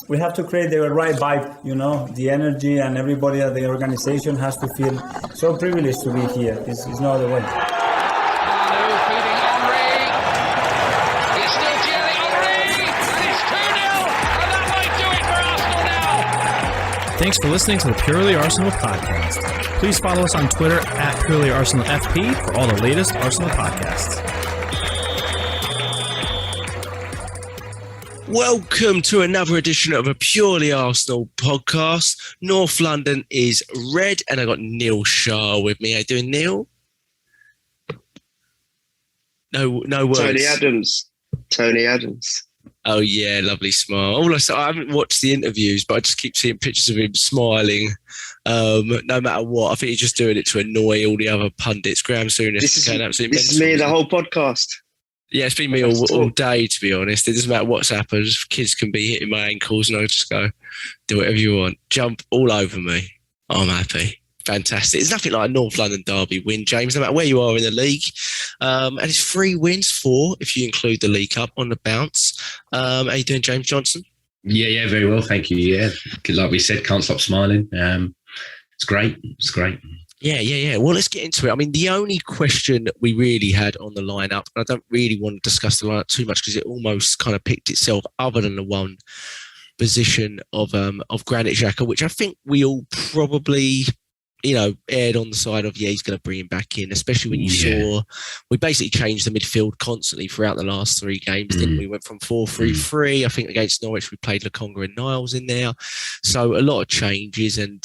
we have to create the right vibe, the energy, and everybody at the organization has to feel so privileged to be here. It's no other way. Thanks for listening to the Purely Arsenal podcast. Please follow us on Twitter at Purely Arsenal FP for all the latest Arsenal podcasts. Welcome to another edition of a Purely Arsenal podcast. North London is red, and I got Neil Shah with me. How you doing, Neil? No words. Tony Adams. Oh yeah, lovely smile. I haven't watched the interviews, but I just keep seeing pictures of him smiling, no matter what. I think he's just doing it to annoy all the other pundits. Graham Souness. This is me the whole podcast. Yeah, it's been me all day, to be honest. It doesn't matter what's happened. Kids can be hitting my ankles and I just go, do whatever you want. Jump all over me. I'm happy. Fantastic. It's nothing like a North London derby win, James, no matter where you are in the league. And it's 3 wins, 4 if you include the League Cup on the bounce. How you doing, James Johnstone? Yeah, very well, thank you. Yeah, like we said, can't stop smiling. It's great. Yeah. Well, let's get into it. I mean, the only question that we really had on the lineup, and I don't really want to discuss the lineup too much because it almost kind of picked itself, other than the one position of Granit Xhaka, which I think we all probably, aired on the side of, he's going to bring him back in, especially when you saw we basically changed the midfield constantly throughout the last 3 games, didn't we? Went from 4-3-3. I think against Norwich, we played Lokonga and Niles in there. So a lot of changes and,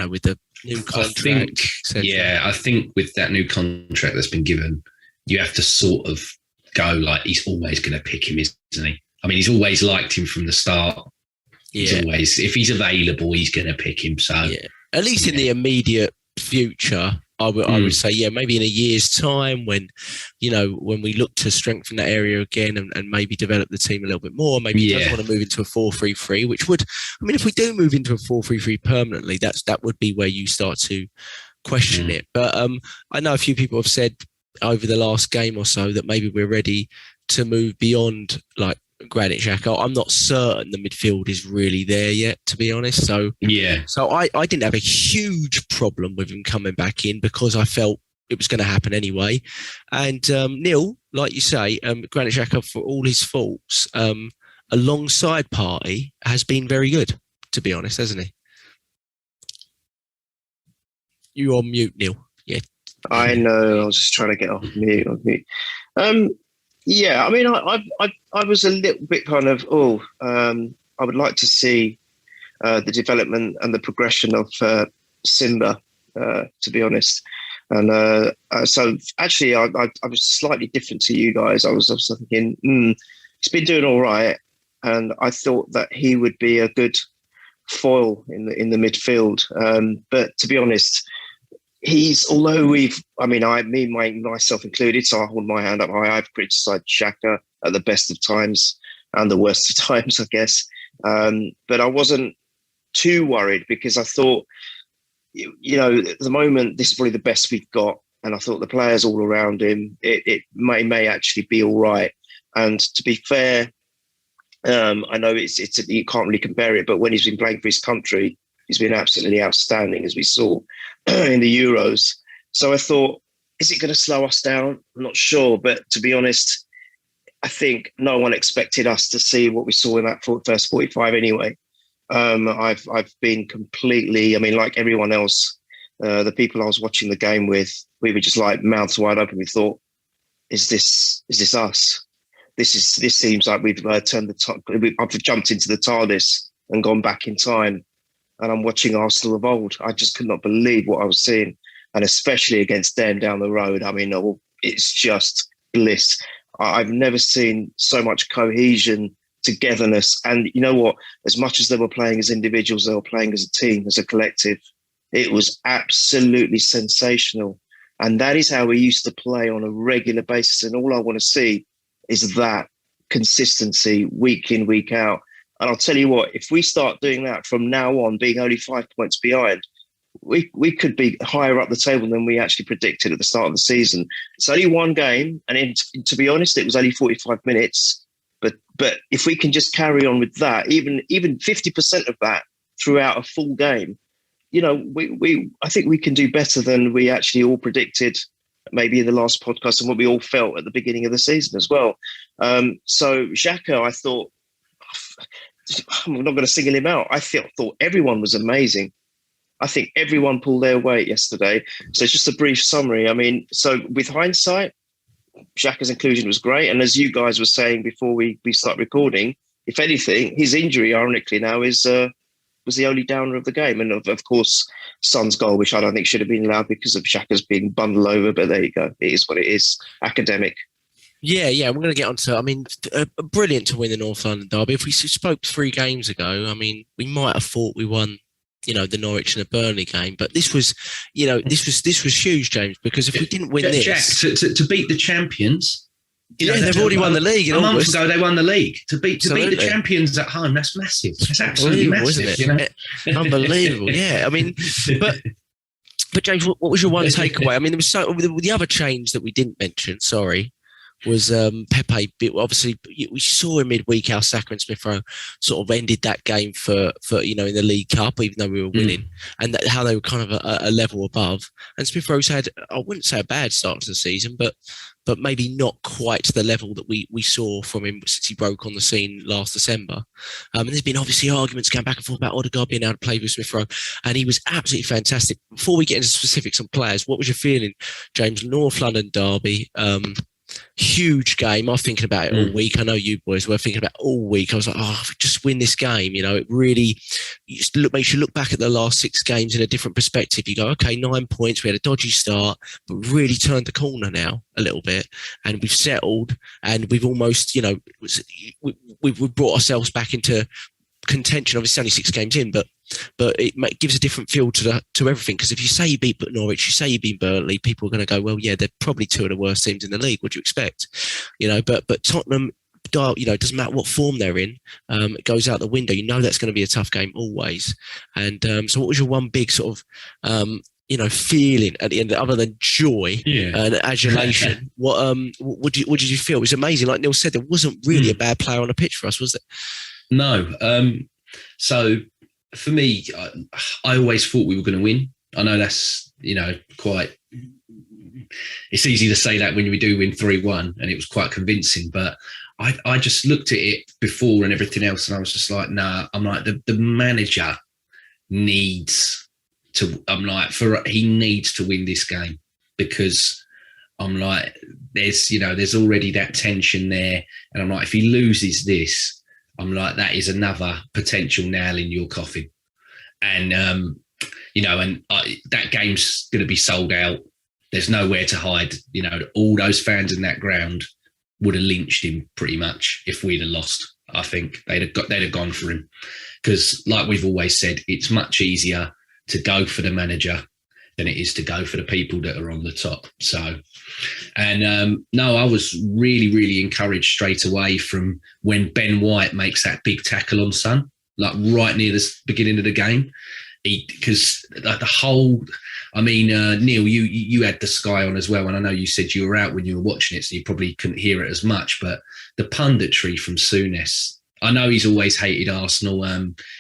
with the new contract. I think with that new contract that's been given, you have to sort of go like he's always going to pick him, isn't he? I mean, he's always liked him from the start. He's always, if he's available, he's going to pick him. So at least in the immediate future, I would say, maybe in a year's time when we look to strengthen that area again and maybe develop the team a little bit more, maybe he does want to move into a 4-3-3, which would, I mean, if we do move into a 4-3-3 permanently, that would be where you start to question it. But I know a few people have said over the last game or so that maybe we're ready to move beyond like Granit Xhaka. I'm not certain the midfield is really there yet, to be honest. So I didn't have a huge problem with him coming back in because I felt it was going to happen anyway. And Neil, like you say, Granit Xhaka, for all his faults, alongside Partey, has been very good, to be honest, hasn't he? You're on mute, Neil. Yeah, I know. I was just trying to get off mute. Yeah, I mean, I was a little bit kind of, I would like to see the development and the progression of Simba, to be honest. And so actually, I was slightly different to you guys. I was thinking, he's been doing all right. And I thought that he would be a good foil in the midfield. But to be honest, myself included, so I hold my hand up high. I've criticised Xhaka at the best of times and the worst of times, I guess. But I wasn't too worried because I thought, at the moment, this is probably the best we've got. And I thought the players all around him, it may actually be all right. And to be fair, I know you can't really compare it, but when he's been playing for his country, he's been absolutely outstanding, as we saw in the Euros. So I thought, is it going to slow us down? I'm not sure. But to be honest, I think no one expected us to see what we saw in that first 45 anyway. I've been completely, like everyone else, the people I was watching the game with, we were just like mouths wide open. We thought, is this us? This seems like we've I've jumped into the TARDIS and gone back in time. And I'm watching Arsenal of old. I just could not believe what I was seeing. And especially against them down the road. I mean, it's just bliss. I've never seen so much cohesion, togetherness. And you know what? As much as they were playing as individuals, they were playing as a team, as a collective. It was absolutely sensational. And that is how we used to play on a regular basis. And all I want to see is that consistency week in, week out. And I'll tell you what, if we start doing that from now on, being only 5 points behind, we could be higher up the table than we actually predicted at the start of the season. It's only one game. And to be honest, it was only 45 minutes. But if we can just carry on with that, even 50% of that throughout a full game, you know, I think we can do better than we actually all predicted, maybe in the last podcast, and what we all felt at the beginning of the season as well. So Xhaka, I thought, I'm not going to single him out. I thought everyone was amazing. I think everyone pulled their weight yesterday. So it's just a brief summary. I mean, so with hindsight, Xhaka's inclusion was great. And as you guys were saying before we start recording, if anything, his injury, ironically now, was the only downer of the game. And of course, Son's goal, which I don't think should have been allowed because of Xhaka's being bundled over. But there you go. It is what it is. Academic. Yeah, we're going to get on to, I mean, brilliant to win the North London derby. If we spoke 3 games ago, I mean, we might have thought we won, you know, the Norwich and the Burnley game, but this was, you know, this was huge, James, because if we didn't win this... Jack, to beat the champions... they've already won the league. A month ago, they won the league. To beat the champions at home, that's massive. That's absolutely massive, isn't it? You know? Unbelievable, yeah. I mean, but James, what was your one takeaway? I mean, there was the other change that we didn't mention, was Pepe. Obviously, we saw in midweek how Saka and Smith Rowe sort of ended that game for you know, in the League Cup, even though we were winning, and how they were kind of a level above. And Smith Rowe's had, I wouldn't say a bad start to the season, but maybe not quite to the level that we saw from him since he broke on the scene last December. And there's been obviously arguments going back and forth about Odegaard being able to play with Smith Rowe, and he was absolutely fantastic. Before we get into specifics on players, what was your feeling, James? North London derby, huge game. I was thinking about it all week. I know you boys were thinking about it all week. I was like, if we just win this makes you look back at the last 6 games in a different perspective. You go, okay, 9 points. We had a dodgy start, but really turned the corner now a little bit, and we've settled, and we've almost, you know, we've brought ourselves back into contention. Obviously, only 6 games in, but it gives a different feel to everything. Because if you say you beat Norwich, you say you beat Burnley, people are going to go, well, yeah, they're probably 2 of the worst teams in the league. What do you expect? You know, but Tottenham, you know, it doesn't matter what form they're in. It goes out the window. You know that's going to be a tough game always. And so, what was your one big sort of you know, feeling at the end, other than joy and adulation? What did you feel? It was amazing. Like Neil said, there wasn't really a bad player on the pitch for us, was there? No. So for me, I always thought we were going to win. I know that's, you know, quite... It's easy to say that when we do win 3-1, and it was quite convincing. But I just looked at it before and everything else, and I was just like, nah. I'm like, the manager needs to... he needs to win this game, because I'm like, there's already that tension there. And I'm like, if he loses this, I'm like, that is another potential nail in your coffin. And, you know, that game's going to be sold out. There's nowhere to hide. You know, all those fans in that ground would have lynched him pretty much if we'd have lost. I think they'd have gone for him. Because like we've always said, it's much easier to go for the manager than it is to go for the people that are on the top. So, and no, I was really, really encouraged straight away from when Ben White makes that big tackle on Son, like right near the beginning of the game. Because like the whole, I mean, Neil, you had the Sky on as well, and I know you said you were out when you were watching it, so you probably couldn't hear it as much, but the punditry from Souness, I know he's always hated Arsenal.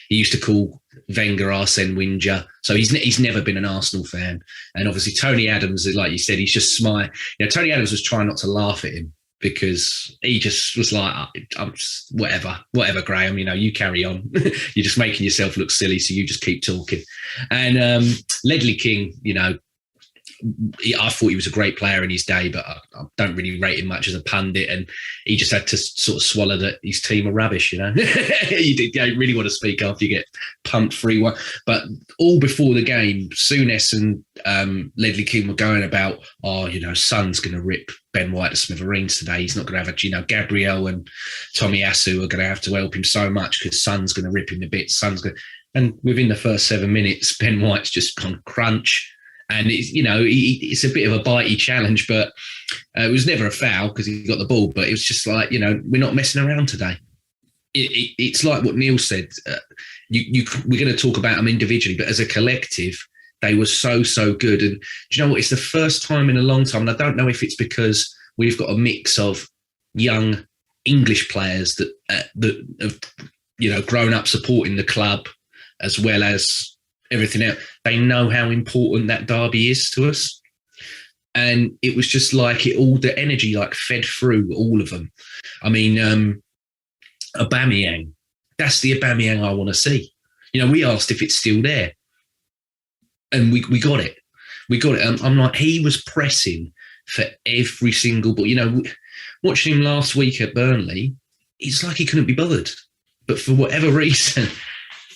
He used to call Wenger Arsene Wenger, so he's never been an Arsenal fan. And obviously Tony Adams, like you said, he's just smart. You know, Tony Adams was trying not to laugh at him, because he just was like, I'm just, whatever, Graham, you know, you carry on. You're just making yourself look silly, so you just keep talking. And Ledley King, you know, I thought he was a great player in his day, but I don't really rate him much as a pundit. And he just had to sort of swallow that his team are rubbish, you know. You don't really want to speak after you get pumped 3-1. But all before the game, Souness and Ledley King were going about, you know, Son's going to rip Ben White to smithereens today. He's not going to have you know, Gabriel and Tommy Asu are going to have to help him so much because Son's going to rip him to bits. And within the first 7 minutes, Ben White's just gone crunch. And it's, you know, it's a bit of a bitey challenge, but it was never a foul because he got the ball. But it was just like, you know, we're not messing around today. It's like what Neil said. We're going to talk about them individually, but as a collective, they were so good. And do you know what? It's the first time in a long time, and I don't know if it's because we've got a mix of young English players that have grown up supporting the club as well as everything else. They know how important that derby is to us. And it was just like the energy fed through all of them. I mean, Aubameyang, that's the Aubameyang I want to see. We asked if it's still there, and we got it. We got it. I'm like, he was pressing for every single ball. Watching him last week at Burnley, it's like he couldn't be bothered. But for whatever reason,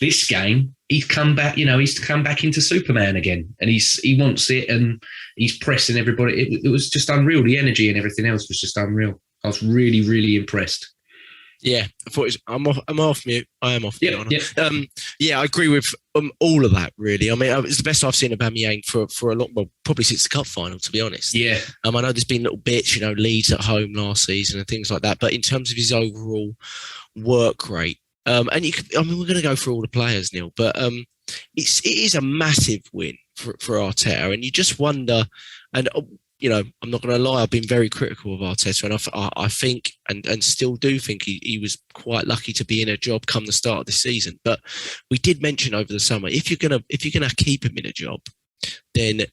this game, he's come back. He's come back into Superman again, and he wants it, and he's pressing everybody. It was just unreal. The energy and everything else was just unreal. I was really, really impressed. Yeah, I thought I'm off mute. I am off mute. Yeah. I agree with all of that, really. I mean, it's the best I've seen of Aubameyang for a lot, probably since the cup final, to be honest. Yeah. I know there's been little bits, Leeds at home last season and things like that, but in terms of his overall work rate, and we're going to go through all the players, Neil, but it is a massive win for Arteta, and you just wonder, and I'm not going to lie, I've been very critical of Arteta, and I think and still do think he was quite lucky to be in a job come the start of the season. But we did mention over the summer, if you're gonna keep him in a job, then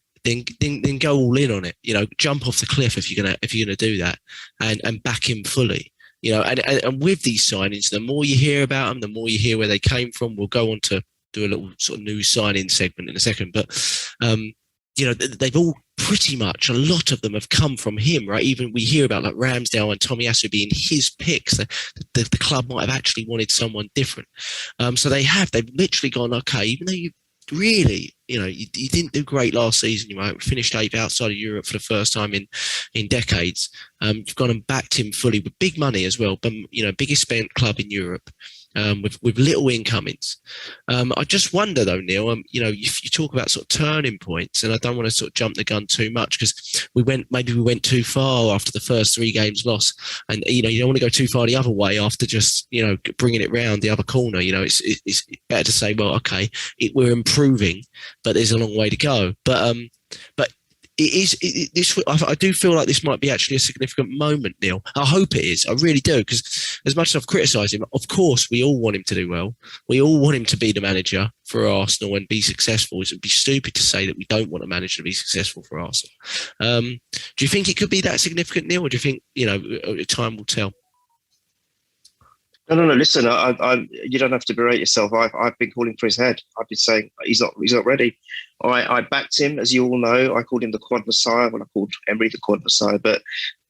go all in on it. Jump off the cliff if you're gonna do that, and back him fully. And with these signings, the more you hear about them, the more you hear where they came from. We'll go on to do a little sort of new signing segment in a second, but they've all pretty much, a lot of them have come from him, right? Even we hear about like Ramsdale and Tomiyasu being his picks. The club might have actually wanted someone different. So they've literally gone, okay, even though you really, you didn't do great last season, you finished 8th outside of Europe for the first time in decades. You've gone and backed him fully with big money as well, but biggest spent club in Europe. With little incomings. I just wonder though, Neil, you talk about sort of turning points, and I don't want to sort of jump the gun too much because we went too far after the first 3 games loss, and you don't want to go too far the other way after just bringing it round the other corner. It's better to say, well, okay, we're improving, but there's a long way to go. But I do feel like this might be actually a significant moment, Neil. I hope it is. I really do, because as much as I've criticised him, of course, we all want him to do well. We all want him to be the manager for Arsenal and be successful. It would be stupid to say that we don't want a manager to be successful for Arsenal. Do you think it could be that significant, Neil, or do you think, time will tell? No. Listen, you don't have to berate yourself. I've been calling for his head. I've been saying he's not ready. I backed him, as you all know. I called him the Quad Messiah. Well, I called Emery the Quad Messiah, but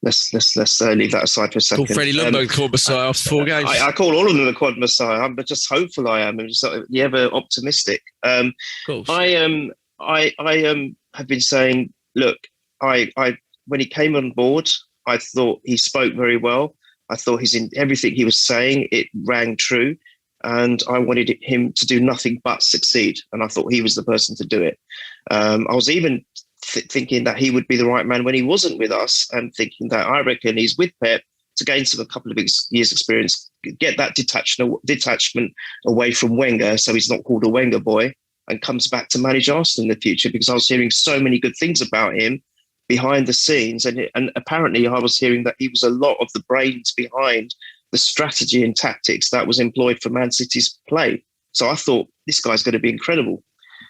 let's leave that aside for a second. Call Freddie Lumbo the Quad Messiah after 4 games. I call all of them the Quad Messiah. I'm just hopeful. I am. I'm just ever optimistic. I have been saying, look, I when he came on board, I thought he spoke very well. I thought everything he was saying, it rang true. And I wanted him to do nothing but succeed. And I thought he was the person to do it. I was even thinking that he would be the right man when he wasn't with us, and thinking that I reckon he's with Pep to gain a couple of years experience, get that detachment away from Wenger, so he's not called a Wenger boy, and comes back to manage Arsenal in the future, because I was hearing so many good things about him behind the scenes. And apparently I was hearing that he was a lot of the brains behind the strategy and tactics that was employed for Man City's play. So I thought, this guy's going to be incredible.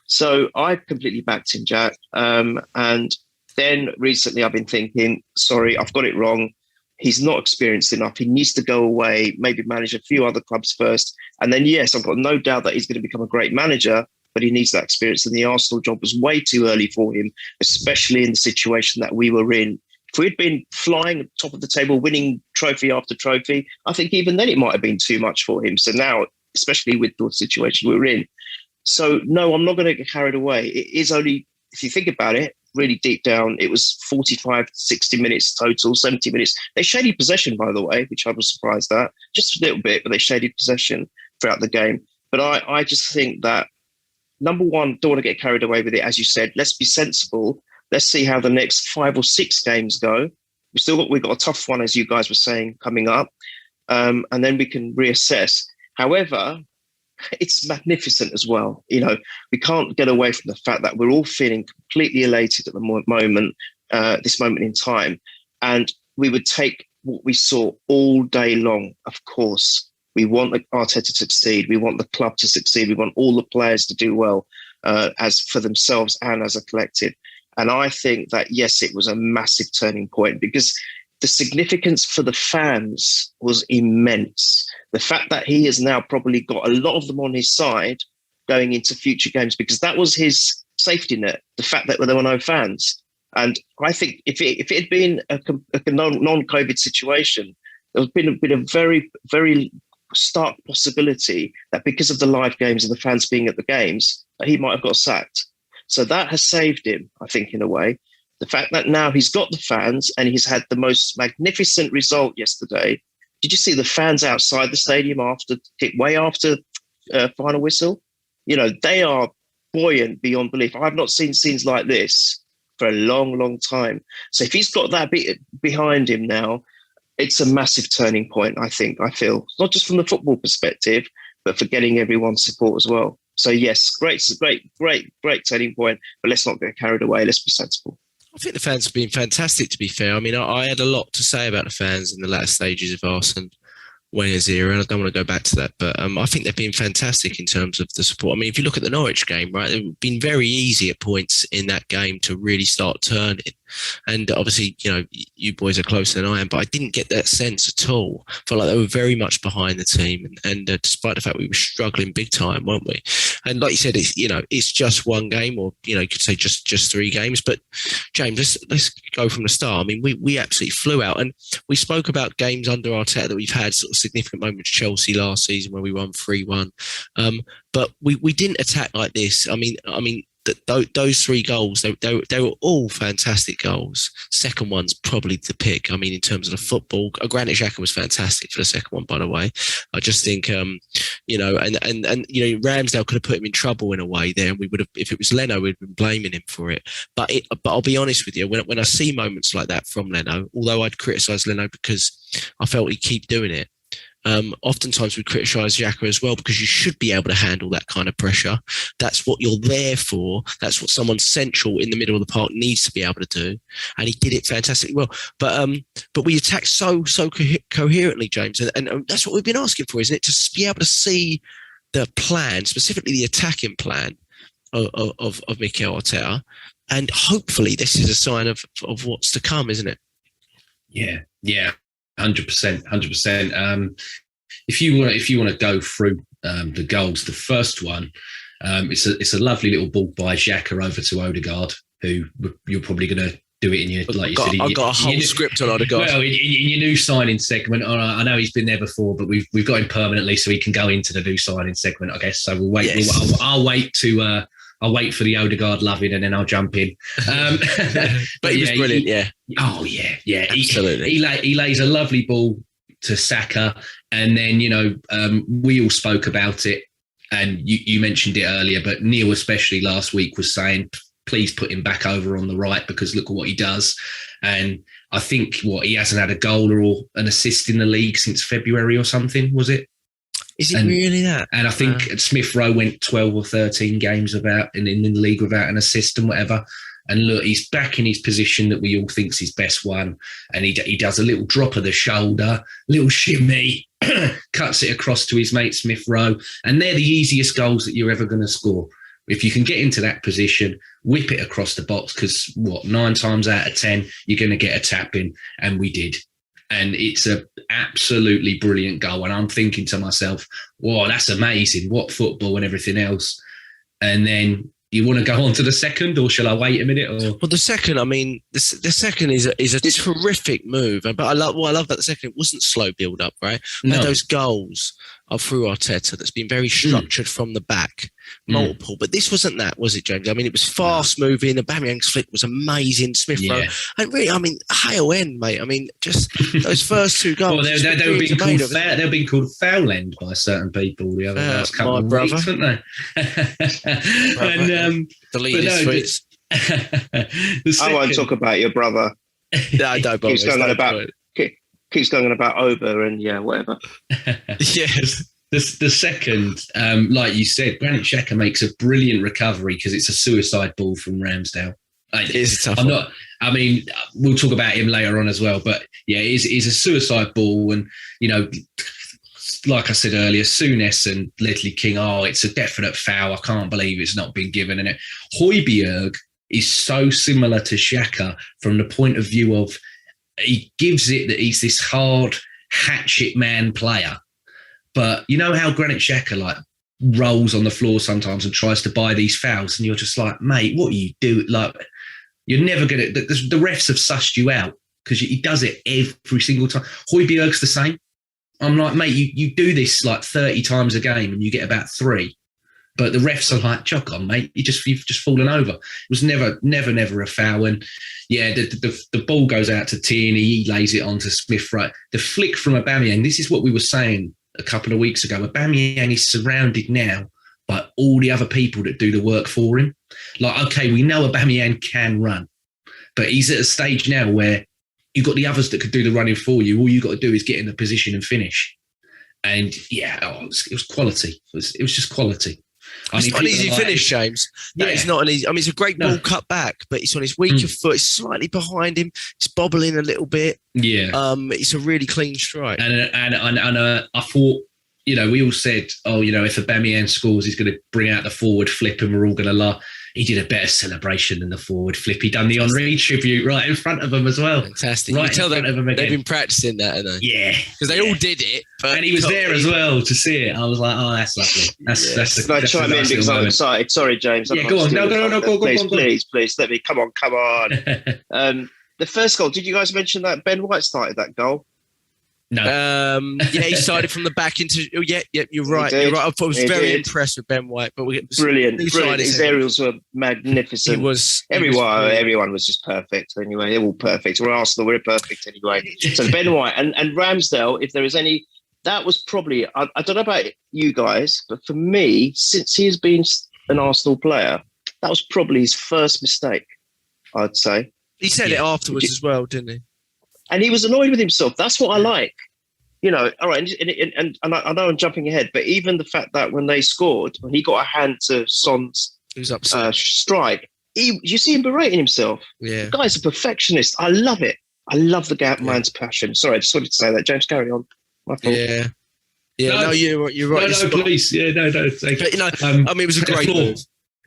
So I completely backed him, Jack. And then recently I've been thinking, sorry, I've got it wrong. He's not experienced enough. He needs to go away, maybe manage a few other clubs first. And then, yes, I've got no doubt that he's going to become a great manager, but he needs that experience. And the Arsenal job was way too early for him, especially in the situation that we were in. If we'd been flying top of the table, winning trophy after trophy, I think even then it might have been too much for him. So now, especially with the situation we're in. So no, I'm not going to get carried away. It is only, if you think about it, really deep down, it was 45, 60 minutes total, 70 minutes. They shaded possession, by the way, which I was surprised at. Just a little bit, but they shaded possession throughout the game. But I just think that, number one, don't want to get carried away with it. As you said, let's be sensible. Let's see how the next 5 or 6 games go. We've got a tough one, as you guys were saying, coming up. And then we can reassess. However, it's magnificent as well. We can't get away from the fact that we're all feeling completely elated at the moment, this moment in time. And we would take what we saw all day long. Of course, we want Arteta to succeed. We want the club to succeed. We want all the players to do well as for themselves and as a collective. And I think that, yes, it was a massive turning point because the significance for the fans was immense. The fact that he has now probably got a lot of them on his side going into future games, because that was his safety net, the fact that there were no fans. And I think if it had been a non-COVID situation, there would have been a very, very stark possibility that because of the live games and the fans being at the games, that he might have got sacked. So that has saved him, I think, in a way. The fact that now he's got the fans and he's had the most magnificent result yesterday. Did you see the fans outside the stadium way after final whistle? You know, they are buoyant beyond belief. I've not seen scenes like this for a long, long time. So if he's got that bit behind him now, it's a massive turning point, I feel. Not just from the football perspective, but for getting everyone's support as well. So yes, great turning point, but let's not get carried away. Let's be sensible. I think the fans have been fantastic, to be fair. I mean, I had a lot to say about the fans in the latter stages of Arsene Wenger's era, and I don't want to go back to that, but I think they've been fantastic in terms of the support. I mean, if you look at the Norwich game, right, it's been very easy at points in that game to really start turning. And obviously, you know, you boys are closer than I am, but I didn't get that sense at all. I felt like they were very much behind the team, and despite the fact we were struggling big time, weren't we? And like you said, it's just one game, or you know, you could say just 3 games. But James, let's go from the start. I mean, we absolutely flew out, and we spoke about games under Arteta that we've had sort of significant moments. Chelsea last season when we won 3-1, but we didn't attack like this. I mean. Those 3 goals, they were all fantastic goals. Second one's probably the pick. I mean, in terms of the football, granted, xhaka was fantastic for the second one, by the way. I just think, you know, and you know, Ramsdale could have put him in trouble in a way there, and we would have, if it was Leno, we'd been blaming him for it. But I'll be honest with you, when I see moments like that from Leno, although I'd criticise Leno because I felt he'd keep doing it. Oftentimes we criticise xhaka as well because you should be able to handle that kind of pressure. That's what you're there for. That's what someone central in the middle of the park needs to be able to do. And he did it fantastically well. But we attacked so coherently, James. And that's what we've been asking for, isn't it? To be able to see the plan, specifically the attacking plan of Mikel Arteta. And hopefully this is a sign of what's to come, isn't it? Yeah. 100%. If you want to go through the goals, the first one, it's a lovely little ball by xhaka over to Odegaard, who you're probably going to do it in your, like you said. I've got a whole script on Odegaard. Well, in your new signing segment, I know he's been there before, but we've got him permanently, so he can go into the new signing segment, I guess. So we'll wait. Yes. I'll wait to. I'll wait for the Odegaard loving, and then I'll jump in. But he was brilliant, yeah. Oh, yeah. Absolutely. He lays a lovely ball to Saka, and then, you know, we all spoke about it, and you mentioned it earlier, but Neil especially last week was saying, please put him back over on the right because look at what he does. And I think, he hasn't had a goal or an assist in the league since February or something, was it? Is it really that? And I think Smith Rowe went 12 or 13 games in the league without an assist and whatever. And look, he's back in his position that we all think's his best one. And he does a little drop of the shoulder, little shimmy, cuts it across to his mate Smith Rowe. And they're the easiest goals that you're ever going to score. If you can get into that position, whip it across the box, because 9 times out of 10, you're going to get a tap in. And we did. And it's a absolutely brilliant goal. And I'm thinking to myself, wow, that's amazing. What football and everything else. And then you want to go on to the second, or shall I wait a minute? Or? Well, the second, I mean, the second is a terrific move. But what I love about the second, it wasn't slow build up, right? No. Those goals are through Arteta that's been very structured from the back, multiple. But this wasn't that, was it, James? I mean, it was fast moving. The Aubameyang's flick was amazing. Smith Rowe. And really, I mean, hail end, mate. I mean, just those first 2 goals. Well, they were being called foul end by certain people the other last couple of weeks, weren't they? And deleted his tweets. I won't talk about your brother. No, don't bother. Keeps going on about Ober and whatever. Yes. The second, like you said, Granit Xhaka makes a brilliant recovery because it's a suicide ball from Ramsdale. It's a tough I'm one. not. I mean, we'll talk about him later on as well. But yeah, it's a suicide ball, and like I said earlier, Souness and Ledley King. Oh, it's a definite foul. I can't believe it's not been given. And Højbjerg is so similar to Xhaka from the point of view of he gives it that he's this hard hatchet man player. But you know how Granit Xhaka like rolls on the floor sometimes and tries to buy these fouls, and you're just like, mate, what are you doing? Like, you're never going to. The refs have sussed you out because he does it every single time. Højbjerg's the same. I'm like, mate, you do this like 30 times a game and you get about 3. But the refs are like, jog on, mate. You've just fallen over. It was never a foul. And yeah, the ball goes out to Tierney. He lays it on to Smith. Right, the flick from Aubameyang. This is what we were saying a couple of weeks ago. Aubameyang is surrounded now by all the other people that do the work for him. Like, okay, we know Aubameyang can run, but he's at a stage now where you've got the others that could do the running for you. All you've got to do is get in the position and finish. And yeah, it was quality. It was just quality. It's not an easy finish, James. That is not an easy. I mean, it's a great ball cut back, but it's on his weaker foot. It's slightly behind him. It's bobbling a little bit. Yeah. It's a really clean strike. And I thought, we all said, if Aubameyang scores, he's going to bring out the forward flip and we're all going to laugh. He did a better celebration than the forward flip. He done the Henry tribute right in front of them as well. Fantastic. Right you tell them they've been practicing that, haven't they? Yeah. Because they all did it. And he was there as well to see it. I was like, oh, that's lovely. That's Can I chime in because I'm excited? Sorry, James. Yeah, go on. No, go on. Please, let me. Come on. The first goal, did you guys mention that Ben White started that goal? No. He started from the back into. Oh, yeah, you're right. You're right. I was very impressed with Ben White, but brilliant. His aerials were magnificent. He was. Everyone was just perfect. Anyway, they're all perfect. We're Arsenal. We're perfect anyway. So Ben White and Ramsdale, if there is any, that was probably. I don't know about you guys, but for me, since he has been an Arsenal player, that was probably his first mistake. I'd say. He said it afterwards as well, didn't he? And he was annoyed with himself. That's what I like. All right. And I know I'm jumping ahead, but even the fact that when they scored, when he got a hand to Son's strike, you see him berating himself. Yeah. The guy's a perfectionist. I love it. I love the man's passion. Sorry, I just wanted to say that. James, carry on. My fault. Yeah. Yeah, no, you're right. No, please. Yeah, no. But, it was a great move.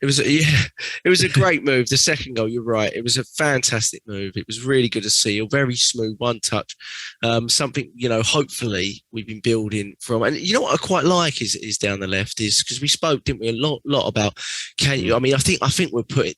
It was a great move. The second goal, you're right. It was a fantastic move. It was really good to see. A very smooth one touch. Something, hopefully we've been building from. And you know what I quite like is down the left is because we spoke, didn't we, a lot about I think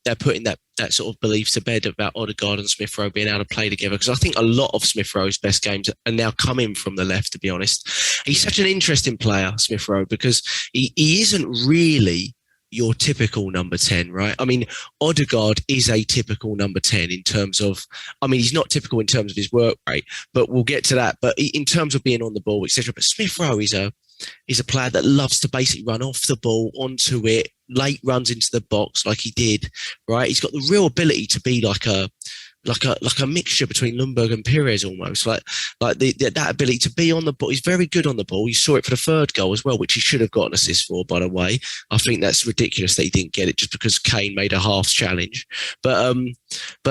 they're putting that sort of belief to bed about Odegaard and Smith Rowe being able to play together, because I think a lot of Smith Rowe's best games are now coming from the left, to be honest. He's such an interesting player, Smith Rowe, because he isn't really your typical number 10, right? I mean, Odegaard is a typical number 10 in terms of, he's not typical in terms of his work rate, but we'll get to that. But in terms of being on the ball, etc. But Smith Rowe is a player that loves to basically run off the ball onto it, late runs into the box like he did, right? He's got the real ability to be like a mixture between Ljungberg and Pires almost, like that ability to be on the ball. He's very good on the ball. You saw it for the third goal as well, which he should have got an assist for, by the way. I think that's ridiculous that he didn't get it just because Kane made a half challenge. But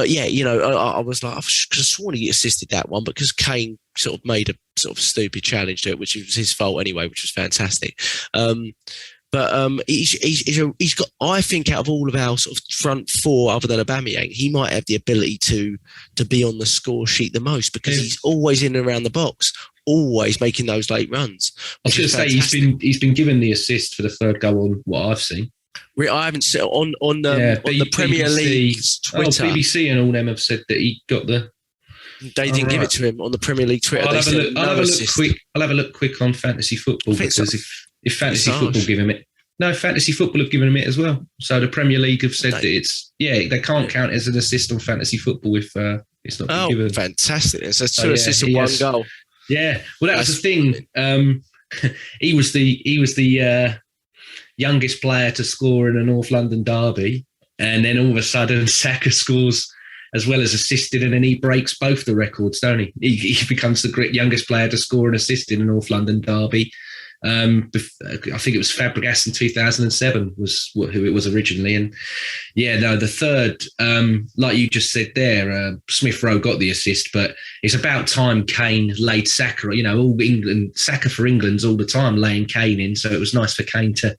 yeah, I was like, I could have sworn he assisted that one, because Kane sort of made a sort of stupid challenge to it, which was his fault anyway, which was fantastic. But he's got, I think, out of all of our sort of front four, other than Aubameyang, he might have the ability to be on the score sheet the most, because he's always in and around the box, always making those late runs. I was going to say he's been given the assist for the third goal on what I've seen. I haven't seen on the Premier League's Twitter. BBC and all them have said that he got the. They didn't give it to him on the Premier League Twitter. I'll have a look quick on fantasy football, because if fantasy football give him it, no, fantasy football have given him it as well. So the Premier League have said that they can't count as an assist on fantasy football if it's not been given. Oh, fantastic! It's 2 assists and 1 goal. Yeah, well, that was the thing. He was the youngest player to score in a North London derby, and then all of a sudden Saka scores as well as assisted, and then he breaks both the records, don't he? He becomes the youngest player to score and assist in a North London derby. I think it was Fabregas in 2007 was who it was originally. And the third, like you just said there, Smith Rowe got the assist, but it's about time Kane laid Saka. All England, Saka for England's all the time laying Kane in. So it was nice for Kane to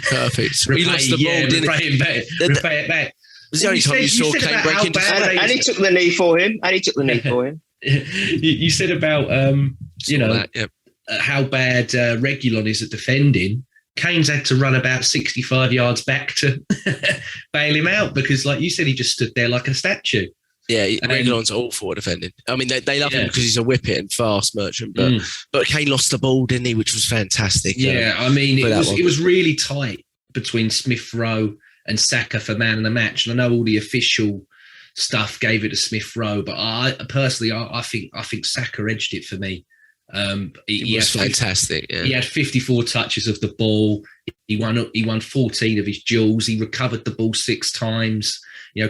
perfect. He lost the ball, didn't he? Repay it back. Was the only time you saw Kane break into and he took the knee for him. You said about how bad Reguilon is at defending. Kane's had to run about 65 yards back to bail him out because, like you said, he just stood there like a statue. Yeah, Reguilon's awful at defending. I mean, they love him because he's a whippet and fast merchant, but Kane lost the ball, didn't he? Which was fantastic. Yeah, I mean, it was really tight between Smith Rowe and Saka for man of the match. And I know all the official stuff gave it to Smith Rowe, but I think Saka edged it for me. He was fantastic. Yeah. He had 54 touches of the ball. He won 14 of his duels. He recovered the ball 6 times.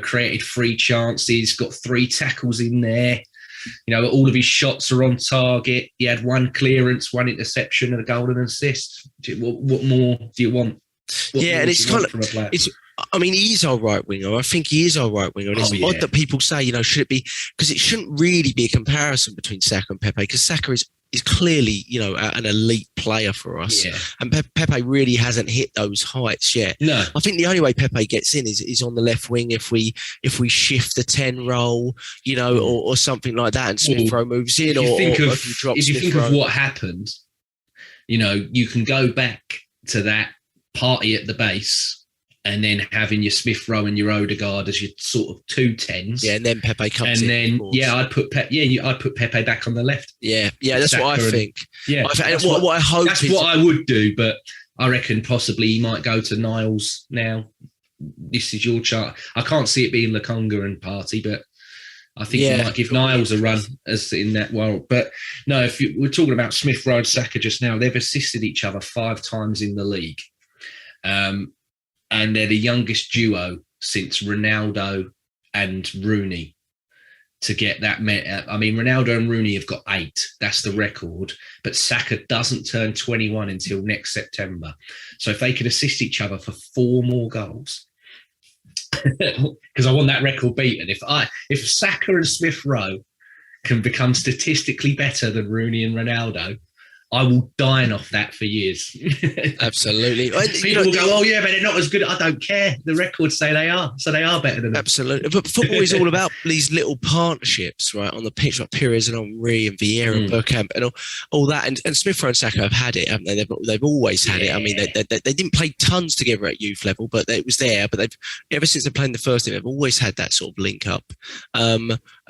Created 3 chances. Got 3 tackles in there. All of his shots are on target. He had 1 clearance, 1 interception, and a goal and an assist. What more do you want? And it's kind of he is our right winger. I think he is our right winger. And it's odd that people say, should it be, because it shouldn't really be a comparison between Saka and Pepe, because Saka is clearly, an elite player for us. Yeah. And Pepe really hasn't hit those heights yet. No. I think the only way Pepe gets in is on the left wing if we shift the 10 role, or something like that, and Smith Rowe moves in, if you think of what happened, you can go back to that party at the base and then having your Smith Rowe and your Odegaard as your sort of 2 10s. Yeah, and then Pepe comes in. And then, I'd put Pepe back on the left. Yeah, that's what I think. Yeah, what I hope. That's what I would do, but I reckon possibly he might go to Niles now. This is your chart. I can't see it being Lokonga and Partey, but I think he might give Niles a run as in that world. But no, we're talking about Smith Rowe and Saka just now, they've assisted each other 5 times in the league. And they're the youngest duo since Ronaldo and Rooney to get that. I mean, Ronaldo and Rooney have got 8. That's the record. But Saka doesn't turn 21 until next September. So if they could assist each other for 4 more goals, because I want that record beaten. If Saka and Smith Rowe can become statistically better than Rooney and Ronaldo, I will dine off that for years. Absolutely. People will go, but they're not as good. I don't care. The records say they are. So they are better than them. Absolutely. But football is all about these little partnerships, right, on the pitch, like Pires and Henry and Vieira and Bergkamp and all that. And Smith Rowe and Saka have had it, haven't they? They've always had it. I mean, they didn't play tons together at youth level, but it was there. But ever since they played in the first team, they've always had that sort of link up.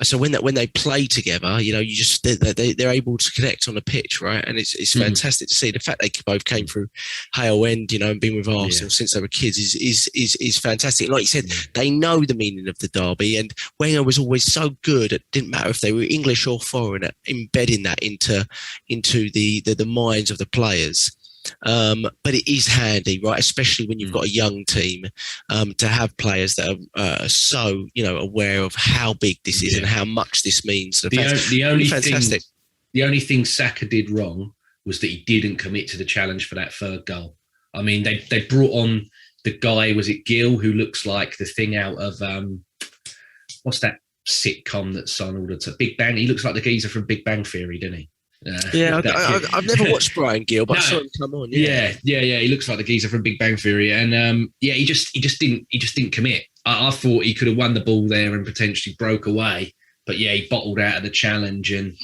So when they play together, they're able to connect on the pitch, right? And it's fantastic to see. The fact they both came through Hale End, and been with Arsenal since they were kids is fantastic. Like you said, they know the meaning of the derby, and Wenger was always so good. It didn't matter if they were English or foreign at embedding that into the minds of the players. But it is handy, right? Especially when you've got a young team, to have players that are so aware of how big this is and how much this means. The only thing Saka did wrong was that he didn't commit to the challenge for that 3rd goal. I mean, they brought on the guy, was it Gil, who looks like the thing out of what's that sitcom that's on all the time? Big Bang. He looks like the geezer from Big Bang Theory, doesn't he? I've never watched Brian Gill, but I saw him come on. Yeah. He looks like the geezer from Big Bang Theory, and he just didn't commit. I thought he could have won the ball there and potentially broke away, but he bottled out of the challenge. And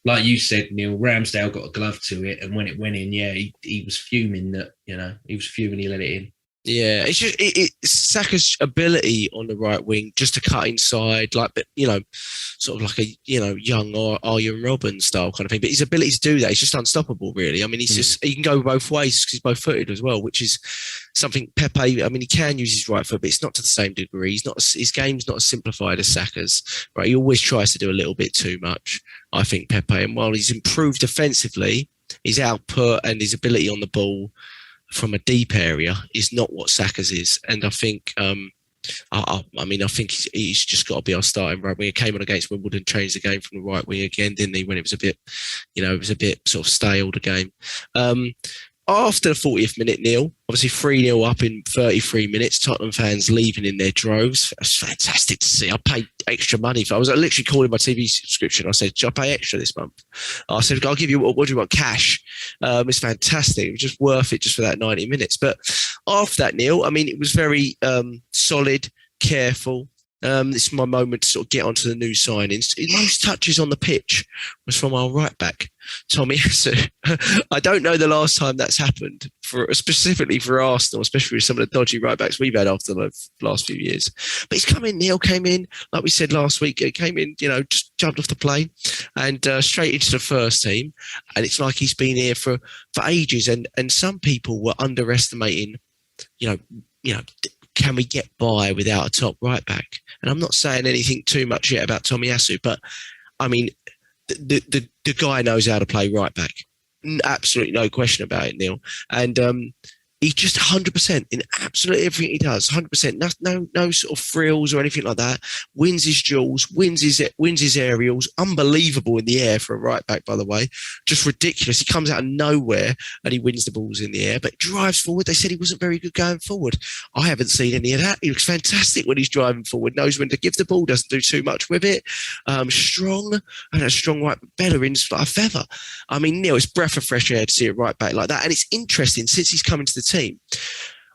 like you said, Neil, Ramsdale got a glove to it, and when it went in, he was fuming that he let it in. Yeah, it's just Saka's ability on the right wing just to cut inside, sort of like a young or Arjen Robben style kind of thing. But his ability to do that is just unstoppable, really. I mean, he can go both ways because he's both footed as well, which is something Pepe. I mean, he can use his right foot, but it's not to the same degree. His game's not as simplified as Saka's. Right, he always tries to do a little bit too much, I think, Pepe. And while he's improved defensively, his output and his ability on the ball from a deep area is not what Saka's is. And I think, I think he's just got to be our starting right winger. Came on against Wimbledon, changed the game from the right wing again, didn't he? When it was a bit, sort of stale, the game. after the 40th minute, Neil, obviously 3-0 up in 33 minutes, Tottenham fans leaving in their droves. It's fantastic to see. I paid extra money for. I was literally calling my TV subscription. I said, "Should I pay extra this month?" I said, "I'll give you, what do you want, cash?" It's fantastic. It was just worth it just for that 90 minutes. But after that, Neil, I mean, it was very solid, careful. This is my moment to sort of get onto the new signings. His most touches on the pitch was from our right back, Tommy Asu. I don't know the last time that's happened, specifically for Arsenal, especially with some of the dodgy right backs we've had after the last few years. But he's come in, Neil came in, like we said last week, he came in, just jumped off the plane and straight into the first team. And it's like he's been here for ages. And some people were underestimating, can we get by without a top right back? And I'm not saying anything too much yet about Tommy Asu, but I mean, the guy knows how to play right back. Absolutely no question about it, Neil. And he's just 100% in absolutely everything he does. 100%. No sort of frills or anything like that. Wins his duels, wins his aerials. Unbelievable in the air for a right back, by the way. Just ridiculous. He comes out of nowhere and he wins the balls in the air, but drives forward. They said he wasn't very good going forward. I haven't seen any of that. He looks fantastic when he's driving forward. Knows when to give the ball. Doesn't do too much with it. Strong and a strong right Bellerin's like a feather. I mean, Neil, it's breath of fresh air to see a right back like that. And it's interesting since he's come into the team.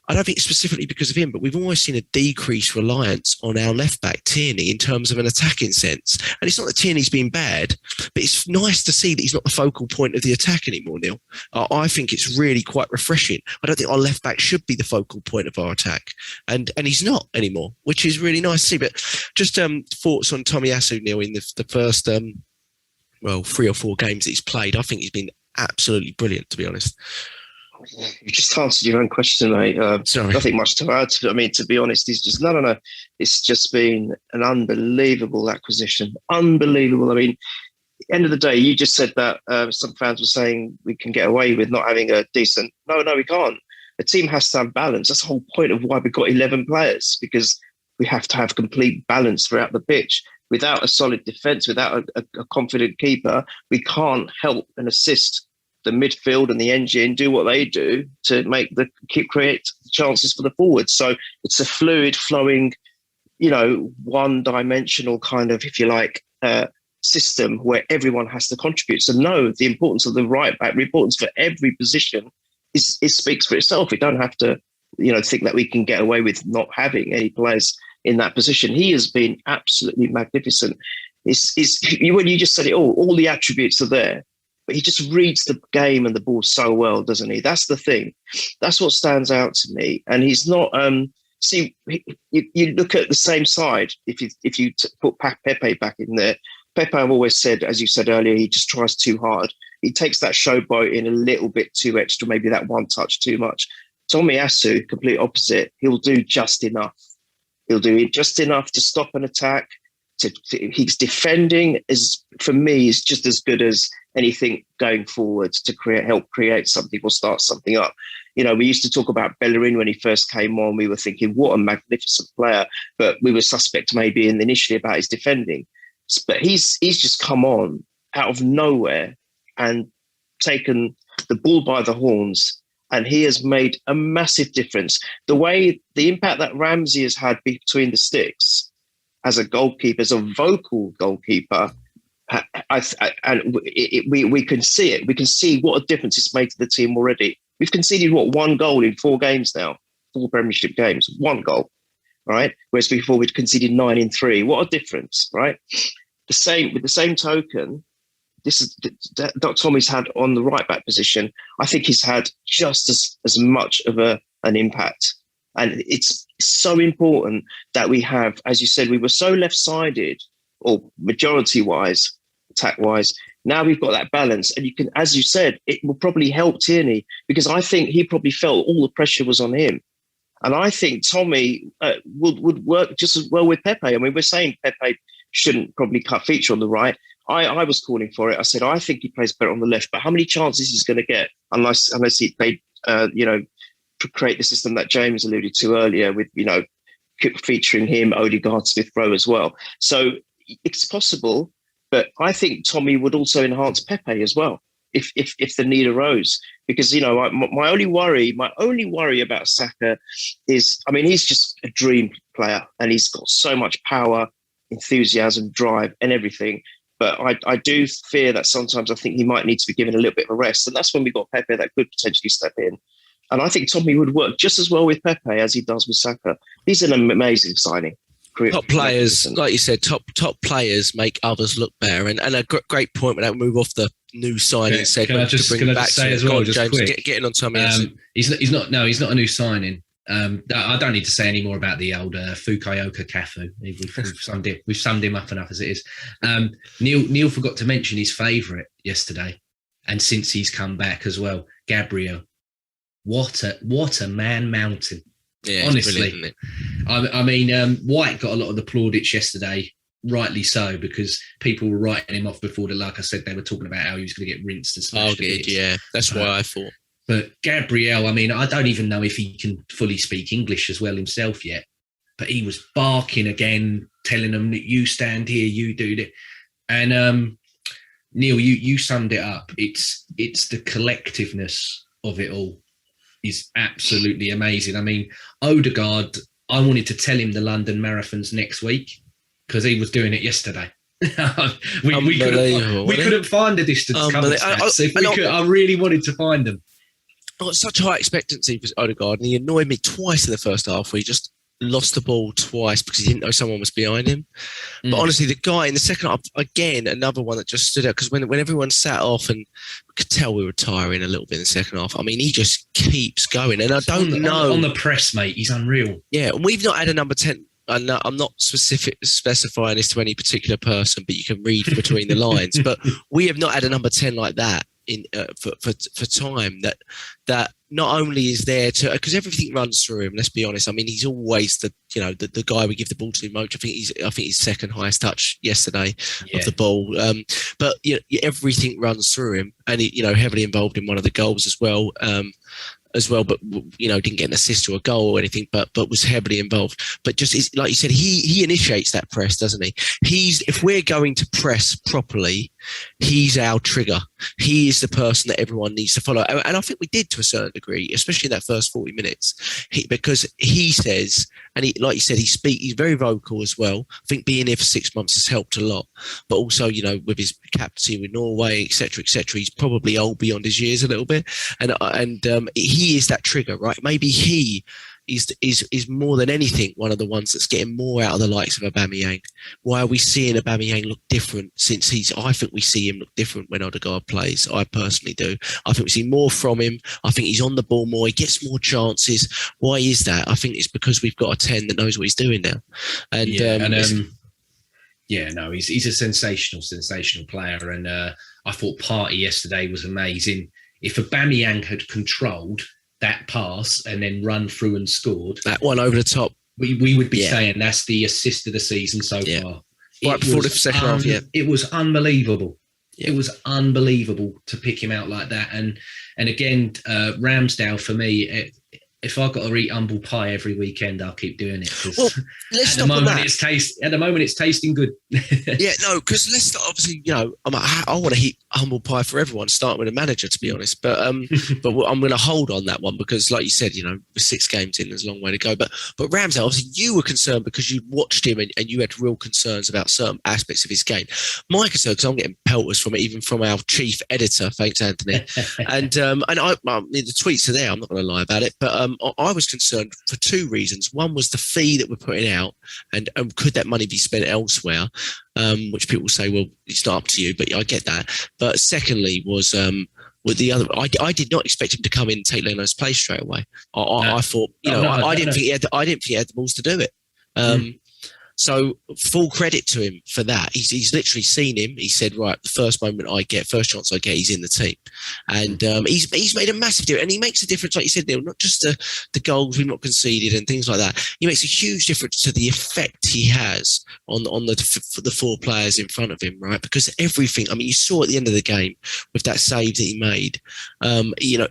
I don't think it's specifically because of him, but we've always seen a decreased reliance on our left back, Tierney, in terms of an attacking sense. And it's not that Tierney's been bad, but it's nice to see that he's not the focal point of the attack anymore, Neil. I think it's really quite refreshing. I don't think our left back should be the focal point of our attack. And he's not anymore, which is really nice to see. But just thoughts on Tommy Asu, Neil, in the first 3 or 4 games that he's played. I think he's been absolutely brilliant, to be honest. You just answered your own question, mate. Sorry. Nothing much to add. I mean, to be honest, he's just no. It's just been an unbelievable acquisition. Unbelievable. I mean, at the end of the day, you just said that some fans were saying we can get away with not having a decent. No, we can't. A team has to have balance. That's the whole point of why we've got 11 players, because we have to have complete balance throughout the pitch. Without a solid defence, without a confident keeper, we can't help and assist the midfield and the engine do what they do to create chances for the forwards. So it's a fluid, flowing, one-dimensional kind of, if you like, system where everyone has to contribute. So no, the importance of the right back, the importance for every position it speaks for itself. We don't have to, think that we can get away with not having any players in that position. He has been absolutely magnificent. When you just said it all the attributes are there. But he just reads the game and the ball so well, doesn't he? That's the thing. That's what stands out to me. And he's not. You look at the same side. If you put Pepe back in there, Pepe, I've always said, as you said earlier, he just tries too hard. He takes that showboat in a little bit too extra, maybe that one touch too much. Tommy Asu, complete opposite. He'll do just enough. He'll do just enough to stop an attack. He's defending for me is just as good as anything going forward to help create something or start something up. We used to talk about Bellerin when he first came on. We were thinking, what a magnificent player, but we were suspect maybe initially about his defending. But he's just come on out of nowhere and taken the bull by the horns, and he has made a massive difference. The impact that Ramsey has had between the sticks as a goalkeeper, as a vocal goalkeeper, we can see it. We can see what a difference it's made to the team already. We've conceded, 1 goal in 4 games now, 4 Premiership games, 1 goal, right? Whereas before we'd conceded 9 in 3. What a difference, right? With the same token, this is that Tommy's had on the right back position. I think he's had just as much of an impact. And it's so important that we have, as you said, we were so left-sided, or majority-wise, attack-wise. Now we've got that balance. And you can, as you said, it will probably help Tierney, because I think he probably felt all the pressure was on him. And I think Tommy would work just as well with Pepe. I mean, we're saying Pepe shouldn't probably feature on the right. I was calling for it. I said, I think he plays better on the left, but how many chances he's going to get unless they create the system that James alluded to earlier with, featuring him, Odegaard, Smith Rowe as well. So it's possible, but I think Tommy would also enhance Pepe as well. if the need arose. Because, you know, my only worry about Saka is, I mean, he's just a dream player and he's got so much power, enthusiasm, drive and everything. But I do fear that sometimes I think he might need to be given a little bit of a rest. And that's when we got Pepe that could potentially step in. And I think Tommy would work just as well with Pepe as he does with Saka. He's an amazing signing. Top players, like you said, top players make others look better. And a great point when I move off the new signing segment. Can I just say as well, just James, quick, getting on Tommy. He's not a new signing. I don't need to say any more about the old Fukaoka Cafu. We've summed him up enough as it is. Neil forgot to mention his favourite yesterday, and since he's come back as well, Gabriel. What a man mountain! Yeah, honestly. I mean, White got a lot of the plaudits yesterday, rightly so, because people were writing him off before like I said, they were talking about how he was going to get rinsed and smashed. Yeah, that's why I thought. But Gabriel, I mean, I don't even know if he can fully speak English as well himself yet, but he was barking again, telling them that you stand here, you do that. And Neil, you summed it up. It's the collectiveness of it all is absolutely amazing. I mean, Odegaard, I wanted to tell him the London Marathon's next week because he was doing it yesterday. we couldn't find a distance covered stats. I really wanted to find them. I got such high expectancy for Odegaard, and he annoyed me twice in the first half where he just lost the ball twice because he didn't know someone was behind him. But honestly, the guy in the second half, again, another one that just stood out because when everyone sat off and we could tell we were tiring a little bit in the second half, I mean, he just keeps going. And I don't know. On the press, mate, he's unreal. Yeah, and we've not had a number 10. I'm not specifying this to any particular person, but you can read between the lines. But we have not had a number 10 like that in for time that not only is there to, because everything runs through him. Let's be honest. I mean, he's always the guy we give the ball to most. I think he's second highest touch yesterday of the ball. But everything runs through him, and he, heavily involved in one of the goals as well. But didn't get an assist or a goal or anything, but was heavily involved. But just like you said, he initiates that press, doesn't he? If we're going to press properly, he's our trigger. He is the person that everyone needs to follow, and I think we did to a certain degree, especially in that first 40 minutes, because he says, and he, like you said, he's very vocal as well. I think being here for 6 months has helped a lot, but also with his captaincy with Norway, etc., he's probably old beyond his years a little bit, and he is that trigger, right? Maybe he is more than anything one of the ones that's getting more out of the likes of Aubameyang. Why are we seeing Aubameyang look different since I think we see him look different when Odegaard plays. I personally do. I think we see more from him. I think he's on the ball more. He gets more chances. Why is that? I think it's because we've got a 10 that knows what he's doing now. He's a sensational player. And I thought Partey yesterday was amazing. If Aubameyang had controlled that pass and then run through and scored, that one over the top, we would be saying that's the assist of the season so far. Right before the second half, it was unbelievable. Yeah. It was unbelievable to pick him out like that. And again, Ramsdale for me, if I've got to eat humble pie every weekend, I'll keep doing it. Well, let's stop on that. At the moment, it's tasting good. Yeah, no, because let's start, obviously, I want to eat humble pie for everyone, starting with a manager, to be honest. But I'm going to hold on that one because, like you said, we're 6 games in, there's a long way to go. But Ramsdale, obviously, you were concerned because you watched him and you had real concerns about certain aspects of his game. My concern, because I'm getting pelters from it, even from our chief editor, thanks, Anthony. and the tweets are there, I'm not going to lie about it. But I was concerned for 2 reasons. One was the fee that we're putting out, and could that money be spent elsewhere? Which people say, well, it's not up to you, but I get that. But secondly was with the other, I did not expect him to come in and take Leno's place straight away. I thought, I didn't think he had the balls to do it. So full credit to him for that. He's literally seen him. He said, right, the first chance I get, he's in the team. And he's made a massive difference. And he makes a difference, like you said, Neil, not just the goals we've not conceded and things like that. He makes a huge difference to the effect he has on the 4 players in front of him, right? Because everything, you saw at the end of the game with that save that he made,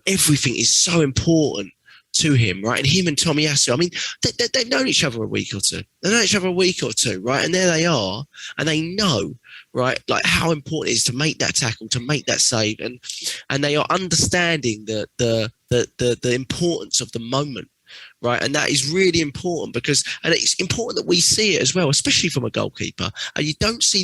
everything is so important to him, right? And him and Tomiyasu, they've known each other a week or two. Right? And there they are, and they know right? Like how important it is to make that tackle, to make that save, and they are understanding the importance of the moment. Right, and that is really important and it's important that we see it as well, especially from a goalkeeper. And you didn't see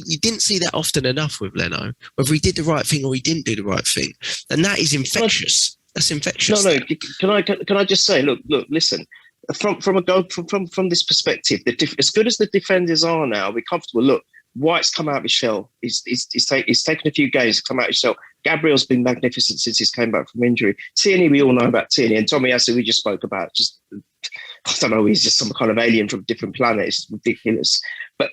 that often enough with Leno, whether he did the right thing or he didn't do the right thing, and that is infectious. That's infectious. No. Can I just say, look, listen. From this perspective, as good as the defenders are now, we're comfortable. Look, White's come out of his shell. He's taken a few games to come out of his shell. Gabriel's been magnificent since he's came back from injury. Tierney, we all know about Tierney, and Tommy Asu, we just spoke about. Just, I don't know, he's just some kind of alien from a different planet. It's ridiculous. But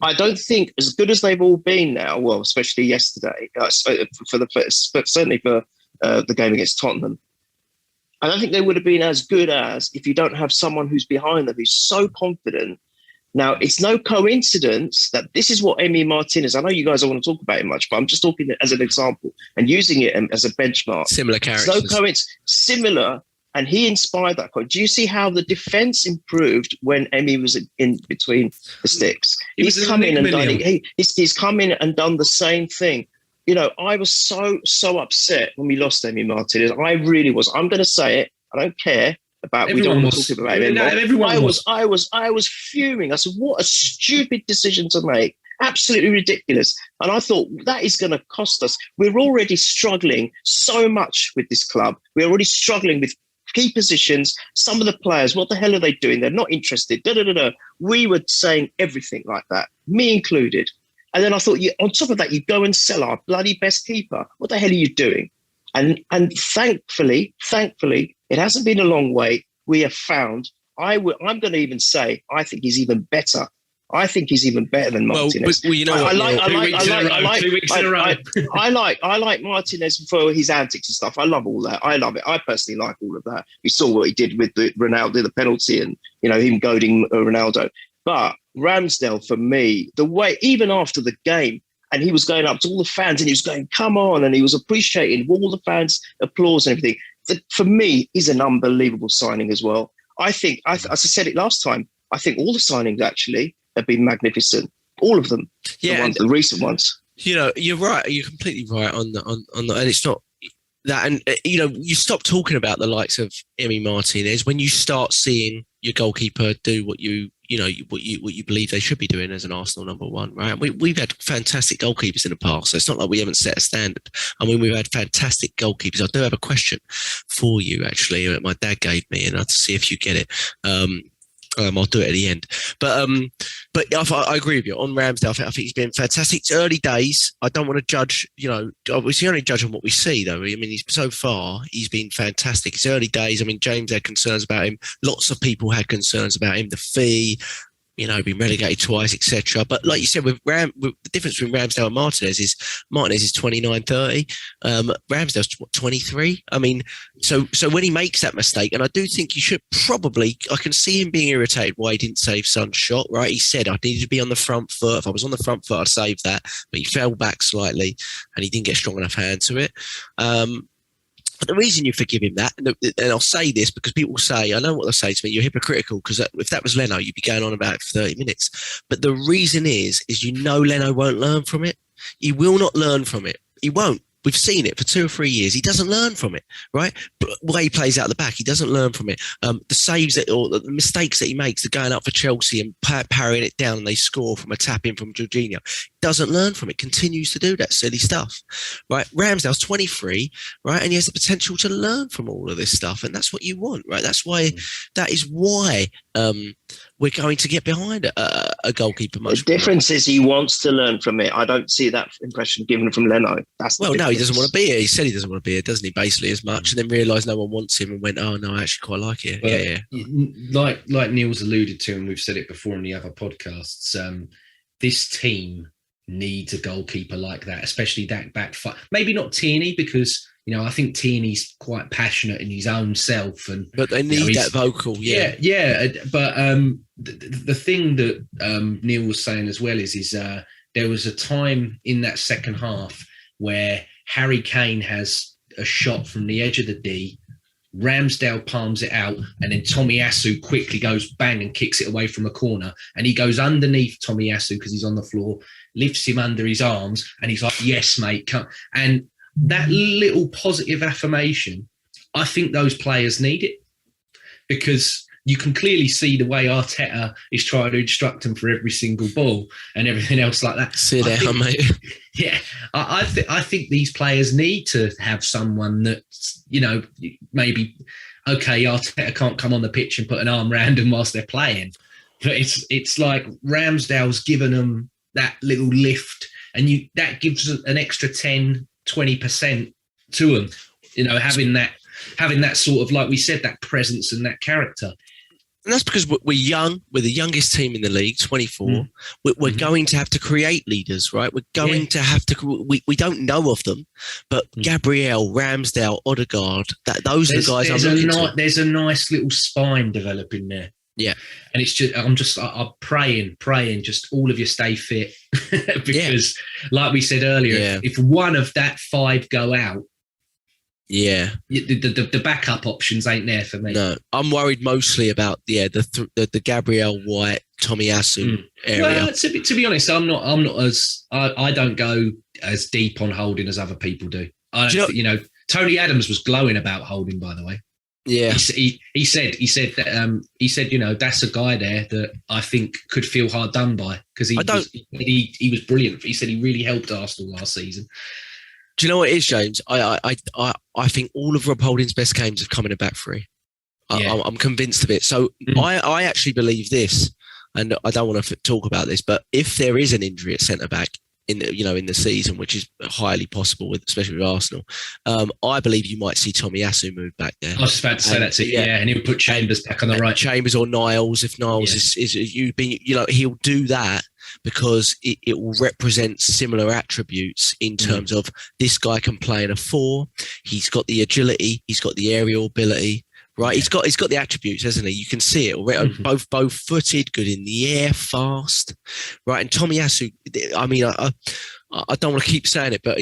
I don't think, as good as they've all been now, well, especially yesterday, certainly for the game against Tottenham, I don't think they would have been as good as if you don't have someone who's behind them who's so confident. Now, it's no coincidence that this is what Emi Martinez, I know you guys don't want to talk about it much, but I'm just talking as an example and using it as a benchmark. Similar characters. No coincidence. Similar, and he inspired that. Do you see how the defence improved when Emi was in between the sticks? He's come in and he's come in and done the same thing. You know, I was so upset when we lost Emi Martinez. I really was. I'm going to say it. I don't care. We don't want to talk about it anymore. I was fuming. I said, what a stupid decision to make. Absolutely ridiculous. And I thought that is going to cost us. We're already struggling so much with this club. We're already struggling with key positions. Some of the players, what the hell are they doing? They're not interested. We were saying everything like that, me included. And then I thought, on top of that, you go and sell our bloody best keeper. What the hell are you doing? And thankfully, it hasn't been a long way. We have found, I'm going to even say, I think he's even better. I think he's even better than Martinez. Well, you know what? I like Martinez for his antics and stuff. I love all that. I love it. I personally like all of that. We saw what he did with the Ronaldo, the penalty, and him goading Ronaldo. But Ramsdale, for me, the way even after the game, and he was going up to all the fans and he was going, come on, and he was appreciating all the fans' applause and everything. For me, he's an unbelievable signing as well. I think, as I said it last time, I think all the signings actually have been magnificent. All of them. Yeah, the recent ones. You know, you're right. You're completely right on the, and it's not that. And you stop talking about the likes of Emi Martinez when you start seeing your goalkeeper do what you believe they should be doing as an Arsenal number one, right? We've had fantastic goalkeepers in the past, so it's not like we haven't set a standard. I mean, we've had fantastic goalkeepers. I do have a question for you, actually, that my dad gave me, and I'll see if you get it. I'll do it at the end. But I agree with you on Ramsdale. I think he's been fantastic. It's early days. I don't want to judge. We can only judge on what we see, though. I mean, so far he's been fantastic. It's early days. I mean, James had concerns about him. Lots of people had concerns about him. The fee, been relegated twice, etc. But like you said, with the difference between Ramsdale and Martinez is 29, 30. Ramsdale's 23. I mean, so when he makes that mistake, and I do think you should probably, I can see him being irritated why he didn't save Son's shot, right? He said, I needed to be on the front foot. If I was on the front foot, I'd save that. But he fell back slightly and he didn't get strong enough hand to it. But the reason you forgive him that, and I'll say this because people say, I know what they'll say to me, you're hypocritical because if that was Leno, you'd be going on about it for 30 minutes. But the reason is Leno won't learn from it. He will not learn from it. He won't. We've seen it for 2 or 3 years. He doesn't learn from it, right? But the way he plays out the back, he doesn't learn from it. The saves or the mistakes that he makes, the going up for Chelsea and parrying it down and they score from a tap in from Jorginho, doesn't learn from it, continues to do that silly stuff, right? Ramsdale's 23, right? And he has the potential to learn from all of this stuff. And that's what you want, right? That is why we're going to get behind a goalkeeper much more. The difference is he wants to learn from it. I don't see that impression given from Leno. No, he doesn't want to be here. He said he doesn't want to be here, doesn't he? Basically, as much, and then realised no one wants him, and went, "Oh no, I actually quite like it." Well, yeah. Like Neil's alluded to, and we've said it before in the other podcasts. This team needs a goalkeeper like that, especially that back five. Maybe not Tierney because I think Tierney's quite passionate in his own self, but they need that vocal. Yeah. But the thing that Neil was saying as well is there was a time in that second half where Harry Kane has a shot from the edge of the D, Ramsdale palms it out, and then Tomiyasu quickly goes bang and kicks it away from a corner. And he goes underneath Tomiyasu because he's on the floor, lifts him under his arms, and he's like, "Yes, mate, come." And that little positive affirmation, I think those players need it, because you can clearly see the way Arteta is trying to instruct them for every single ball and everything else like that. Sit down, mate. Yeah, I think these players need to have someone that, maybe, okay, Arteta can't come on the pitch and put an arm around them whilst they're playing. But it's like Ramsdale's given them that little lift, and that gives an extra 10, 20% to them, having that sort of, like we said, that presence and that character. And that's because we're young. We're the youngest team in the league, 24. We're going to have to create leaders, right? We're going to have to. We don't know of them, but Gabriel, Ramsdale, Odegaard, those are the guys I'm looking to. There's a nice little spine developing there. Yeah. And it's just, I'm praying, just all of you stay fit. Because, like we said earlier, if one of that 5 go out, the backup options ain't there for me. No, I'm worried mostly about the Gabriel White, Tomiyasu area. Well, to be honest, I'm not as I don't go as deep on Holding as other people do. Tony Adams was glowing about Holding, by the way. Yeah, he said that that's a guy there that I think could feel hard done by, because he was brilliant. He said he really helped Arsenal last season. Do you know what it is, James? I think all of Rob Holding's best games have come in a back three. I'm convinced of it. So I actually believe this, and I don't want to talk about this, but if there is an injury at centre back in the season, which is highly possible, especially with Arsenal, I believe you might see Tomiyasu move back there. I was just about to say that too. Yeah, and he'll put Chambers back on the right. Chambers or Niles, if Niles is he'll do that, because it will represent similar attributes in terms of this guy can play in a 4. He's got the agility, he's got the aerial ability, right? Yeah. He's got the attributes, hasn't he? You can see it already. Both footed, good in the air, fast, right? And Tomiyasu, I mean, I don't want to keep saying it, but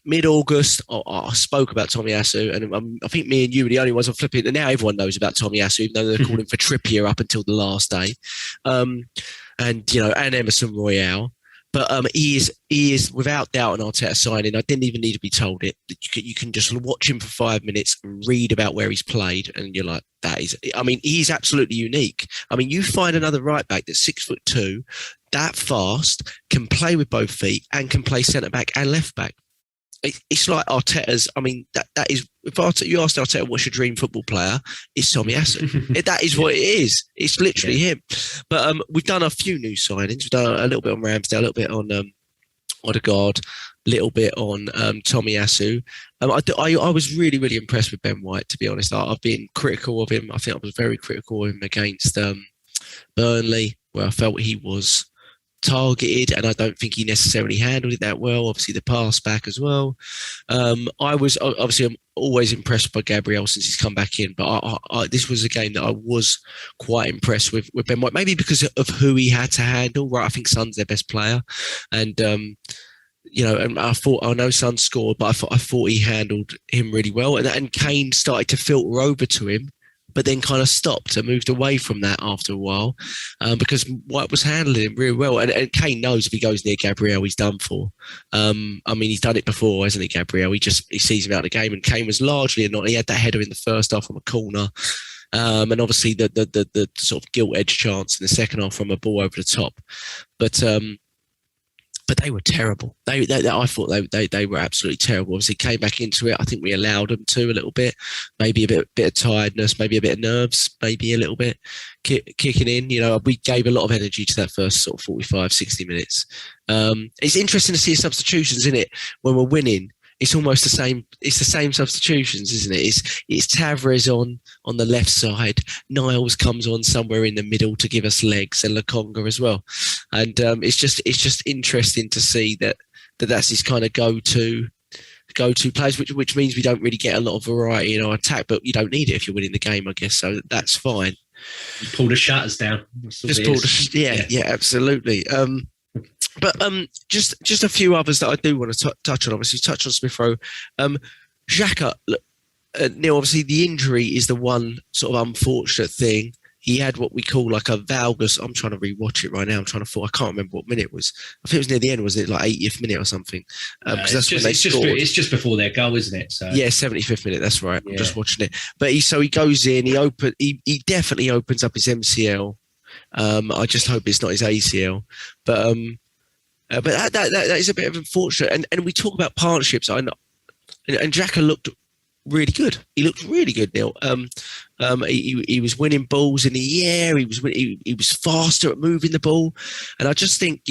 mid-August, I spoke about Tomiyasu, and I think me and you were the only ones on flipping. And now everyone knows about Tomiyasu, even though they're calling for Trippier up until the last day. And Emerson Royale. But he is without doubt an Arteta signing. I didn't even need to be told it. You can just watch him for 5 minutes and read about where he's played, and you're like, he's absolutely unique. I mean, you find another right back that's 6'2", that fast, can play with both feet, and can play centre back and left back. It's like Arteta's. I mean, that is. If you asked Arteta what's your dream football player, it's Tomiyasu. That is what it is. It's literally him. But we've done a few new signings. We've done a little bit on Ramsdale, a little bit on Odegaard, a little bit on Tomiyasu. I was really, really impressed with Ben White, to be honest. I've been critical of him. I think I was very critical of him against Burnley, where I felt he was targeted, and I don't think he necessarily handled it that well. Obviously the pass back as well. I'm always impressed by Gabriel since he's come back in, but this was a game that I was quite impressed with Ben White, maybe because of who he had to handle, right? I think Son's their best player, and and I know Son scored, but I thought he handled him really well, and Kane started to filter over to him, but then kind of stopped and moved away from that after a while, because White was handling him really well. And Kane knows if he goes near Gabriel, he's done for. He's done it before, hasn't he, Gabriel? He sees him out of the game, and Kane was largely not. He had that header in the first half from a corner, and obviously the sort of gilt-edged chance in the second half from a ball over the top. But they were terrible. I thought they were absolutely terrible. Obviously, came back into it. I think we allowed them to a little bit. Maybe a bit of tiredness, maybe a bit of nerves, maybe a little bit kicking in. We gave a lot of energy to that first sort of 45, 60 minutes. It's interesting to see substitutions, isn't it? When we're winning, it's almost the same. It's the same substitutions, isn't it? It's Tavares on the left side. Niles comes on somewhere in the middle to give us legs, and Lokonga as well. And it's just interesting to see that's his kind of go-to players, which means we don't really get a lot of variety in our attack. But you don't need it if you're winning the game, I guess. So that's fine. Pull the shutters down. Yeah, absolutely. But just a few others that I do want to touch on. Obviously, touch on Smith Rowe. Xhaka, look, Neil, obviously the injury is the one sort of unfortunate thing. He had what we call like a valgus. I'm trying to rewatch it right now. I can't remember what minute it was. I think it was near the end. Was it like 80th minute or something? Because that's when they scored. It's just before their goal, isn't it? So. Yeah, 75th minute. That's right. I'm just watching it. But he goes in. He definitely opens up his MCL. I just hope it's not his ACL. But that is a bit of unfortunate. And we talk about partnerships. And xhaka looked really good. He looked really good, Neil. He was winning balls in the air. He was faster at moving the ball, and I just think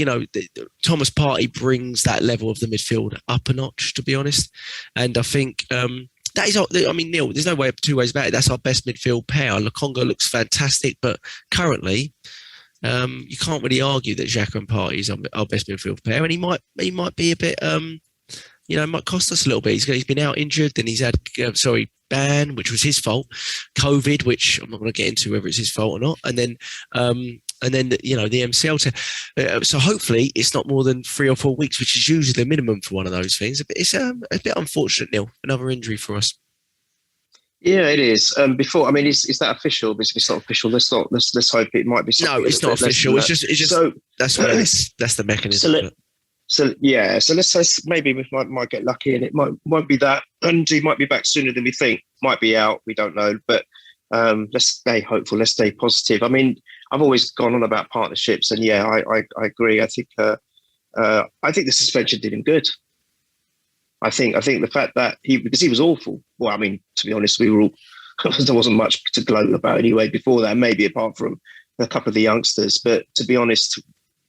Thomas Partey brings that level of the midfield up a notch, to be honest. And I think that is. I mean, Neil, there's no two ways about it. That's our best midfield pair. Lokonga looks fantastic, but currently, you can't really argue that xhaka and Partey is our best midfield pair, and he might be a bit. It might cost us a little bit. He's been out injured, then he's had, ban, which was his fault, COVID, which I'm not going to get into whether it's his fault or not, and then the MCL. So hopefully it's not more than 3 or 4 weeks, which is usually the minimum for one of those things. It's a bit unfortunate, Neil. Another injury for us. Yeah, it is. Is that official? If it's not official, let's hope it might be. No, it's not official. It's just. So that's the mechanism. So let's say maybe we might get lucky, and it won't be that, and he might be back sooner than we think. Might be out, we don't know. But let's stay hopeful. Let's stay positive. I mean, I've always gone on about partnerships, and I agree. I think the suspension did him good. I think the fact that because he was awful. Well, I mean, to be honest, we were all there wasn't much to gloat about anyway before that, maybe apart from a couple of the youngsters. But to be honest,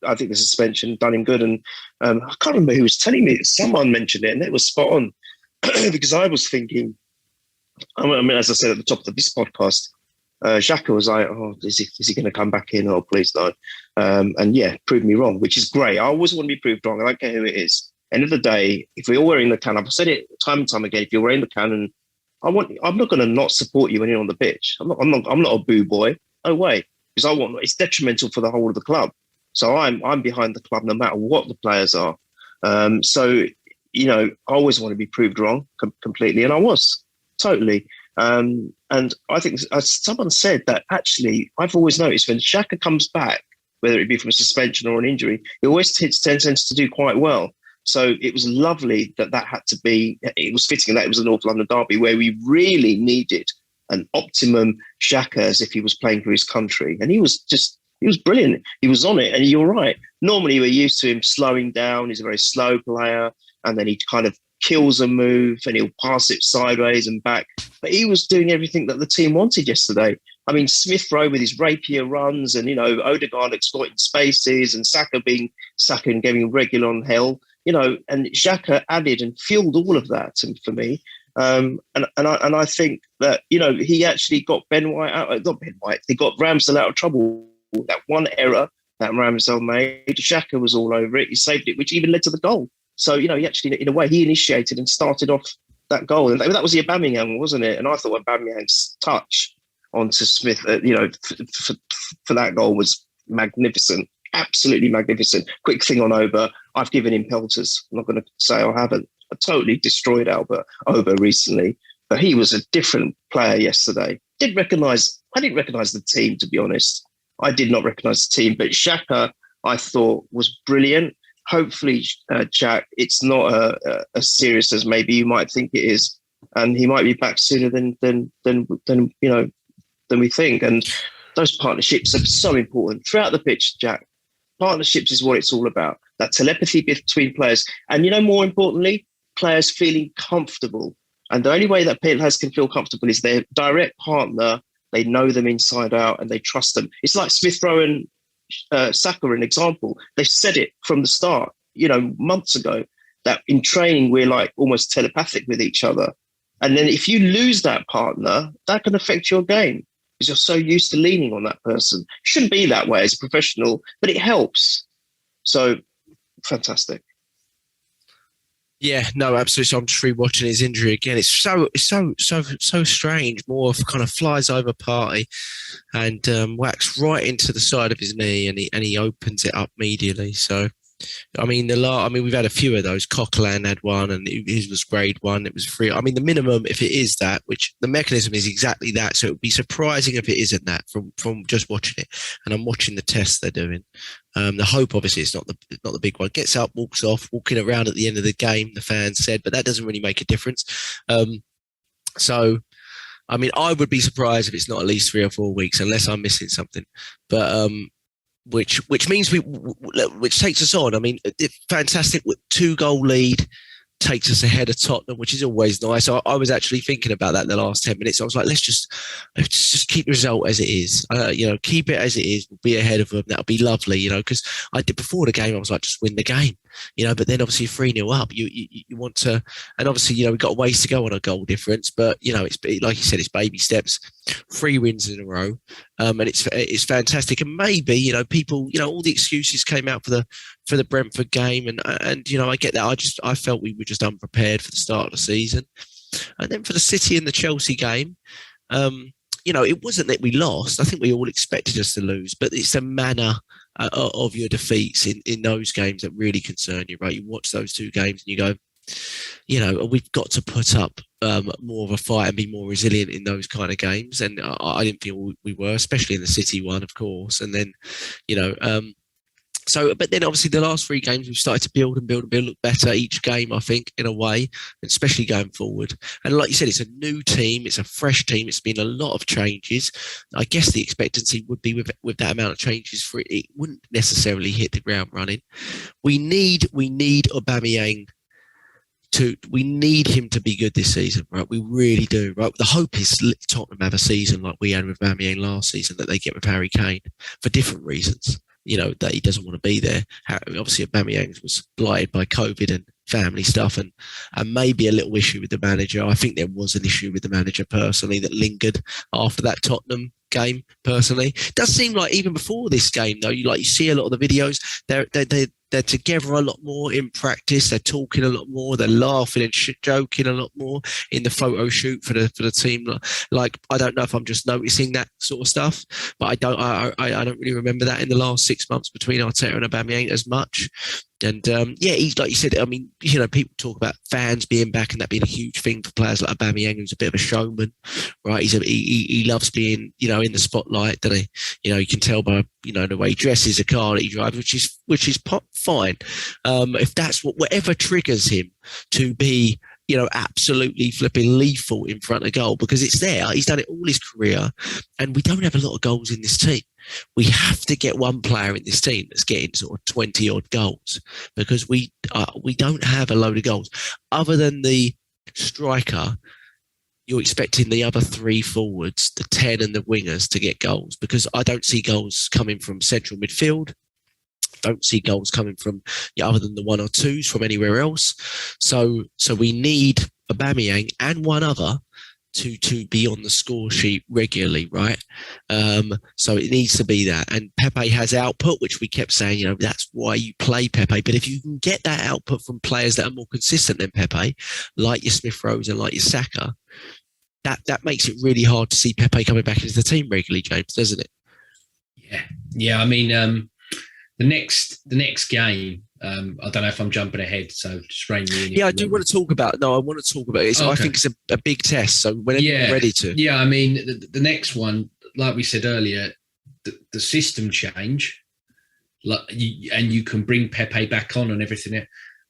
I think the suspension done him good. And I can't remember who was telling me. Someone mentioned it, and it was spot on. Because I was thinking, as I said at the top of this podcast, xhaka was like, oh, is he going to come back in? Oh, please no. And proved me wrong, which is great. I always want to be proved wrong. I don't care who it is. End of the day, if we're all wearing the can, I've said it time and time again, if you're wearing the can, and I'm not going to not support you when you're on the pitch. I'm not a boo boy. No way. Because it's detrimental for the whole of the club. So I'm behind the club no matter what the players are. I always want to be proved wrong completely, and I was totally. And I think someone said that actually I've always noticed when xhaka comes back, whether it be from a suspension or an injury, he always tends to do quite well. So it was lovely that had to be. It was fitting that it was a North London derby where we really needed an optimum xhaka as if he was playing for his country, and he was brilliant. He was on it, and you're right. Normally, we're used to him slowing down. He's a very slow player, and then he kind of kills a move, and he'll pass it sideways and back. But he was doing everything that the team wanted yesterday. I mean, Smith Rowe with his rapier runs, and Odegaard exploiting spaces, and Saka and getting regular on hell. And xhaka added and fueled all of that for me. And I think that he actually got Ben White out. Not Ben White. He got Ramsdale out of trouble. That one error that Ramsdale made, xhaka was all over it. He saved it, which even led to the goal. So, he actually, in a way, he initiated and started off that goal. And that was the Aubameyang, wasn't it? And I thought Aubameyang's touch onto Smith, for that goal was magnificent. Absolutely magnificent. Quick thing on Oba. I've given him pelters. I'm not going to say I haven't. I totally destroyed Oba recently. But he was a different player yesterday. I didn't recognise the team, to be honest. I did not recognise the team, but xhaka, I thought, was brilliant. Hopefully, Jack, it's not as serious as maybe you might think it is, and he might be back sooner than we think. And those partnerships are so important throughout the pitch, Jack. Partnerships is what it's all about. That telepathy between players, and more importantly, players feeling comfortable. And the only way that players can feel comfortable is their direct partner. They know them inside out and they trust them. It's like Smith Rowe and Saka, an example. They said it from the start, months ago, that in training we're like almost telepathic with each other. And then if you lose that partner, that can affect your game because you're so used to leaning on that person. It shouldn't be that way as a professional, but it helps. So fantastic. Yeah, no, absolutely. So I'm just rewatching his injury again. It's so strange. Moore kind of flies over Partey and whacks right into the side of his knee, and he opens it up immediately. So I mean, we've had a few of those. Coquelin had one, and his was grade 1. It was free. I mean, the minimum, if it is that, which the mechanism is exactly that, so it would be surprising if it isn't that from just watching it. And I'm watching the tests they're doing. The hope, obviously, it's not the big one. Gets up, walks off, walking around at the end of the game. The fans said, but that doesn't really make a difference. So, I mean, I would be surprised if it's not at least 3 or 4 weeks, unless I'm missing something. But which means which takes us on. I mean, fantastic 2-goal lead takes us ahead of Tottenham, which is always nice. I was actually thinking about that in the last 10 minutes. I was like, let's just keep the result as it is. Keep it as it is. We'll be ahead of them. That'll be lovely, because I did before the game. I was like, just win the game, but then obviously 3-0 up, you want to, and obviously, we've got a ways to go on a goal difference, but it's like you said, it's baby steps, 3 wins in a row. And it's fantastic. And maybe, people, all the excuses came out for the Brentford game. And I get that. I felt we were just unprepared for the start of the season. And then for the City and the Chelsea game, it wasn't that we lost. I think we all expected us to lose, but it's the manner of your defeats in those games that really concern you, right? You watch those 2 games and you go, we've got to put up more of a fight and be more resilient in those kind of games. And I didn't feel we were, especially in the City one, of course. And then, but then obviously the last 3 games we've started to build, look better each game, I think, in a way, especially going forward. And like you said, it's a new team, it's a fresh team, it's been a lot of changes. I guess the expectancy would be with that amount of changes for it wouldn't necessarily hit the ground running. We need Aubameyang. We need him to be good this season, right? We really do, right? The hope is Tottenham have a season like we had with Aubameyang last season that they get with Harry Kane for different reasons. That he doesn't want to be there. Obviously, Aubameyang was blighted by COVID and family stuff, and maybe a little issue with the manager. I think there was an issue with the manager personally that lingered after that Tottenham game. Personally, it does seem like even before this game, though, you see a lot of the videos. They're together a lot more in practice. They're talking a lot more. They're laughing and joking a lot more in the photo shoot for the team. Like, I don't know if I'm just noticing that sort of stuff, but I don't really remember that in the last 6 months between Arteta and Aubameyang as much. And he's, like you said, I mean, people talk about fans being back and that being a huge thing for players like Aubameyang, who's a bit of a showman, right? He loves being, in the spotlight. That you can tell by, the way he dresses, the car that he drives, which is fine. If that's whatever triggers him to be, absolutely flipping lethal in front of goal, because it's there. He's done it all his career, and we don't have a lot of goals in this team. We have to get one player in this team that's getting sort of 20 odd goals, because we don't have a load of goals other than the striker. You're expecting the other 3 forwards, the 10 and the wingers, to get goals, because I don't see goals coming from central midfield. Don't see goals coming from other than the 1 or 2s from anywhere else. So we need Aubameyang and one other to be on the score sheet regularly, right? So it needs to be that. And Pepe has output, which we kept saying, that's why you play Pepe. But if you can get that output from players that are more consistent than Pepe, like your Smith-Rowe and like your Xhaka, that makes it really hard to see Pepe coming back into the team regularly, James, doesn't it? Yeah. I mean, the next game. I don't know if I'm jumping ahead, so just rein me in. Yeah, I want to talk about it. Okay. I think it's a big test, so whenever you're ready to. Yeah, I mean, the next one, like we said earlier, the system change, and you can bring Pepe back on and everything.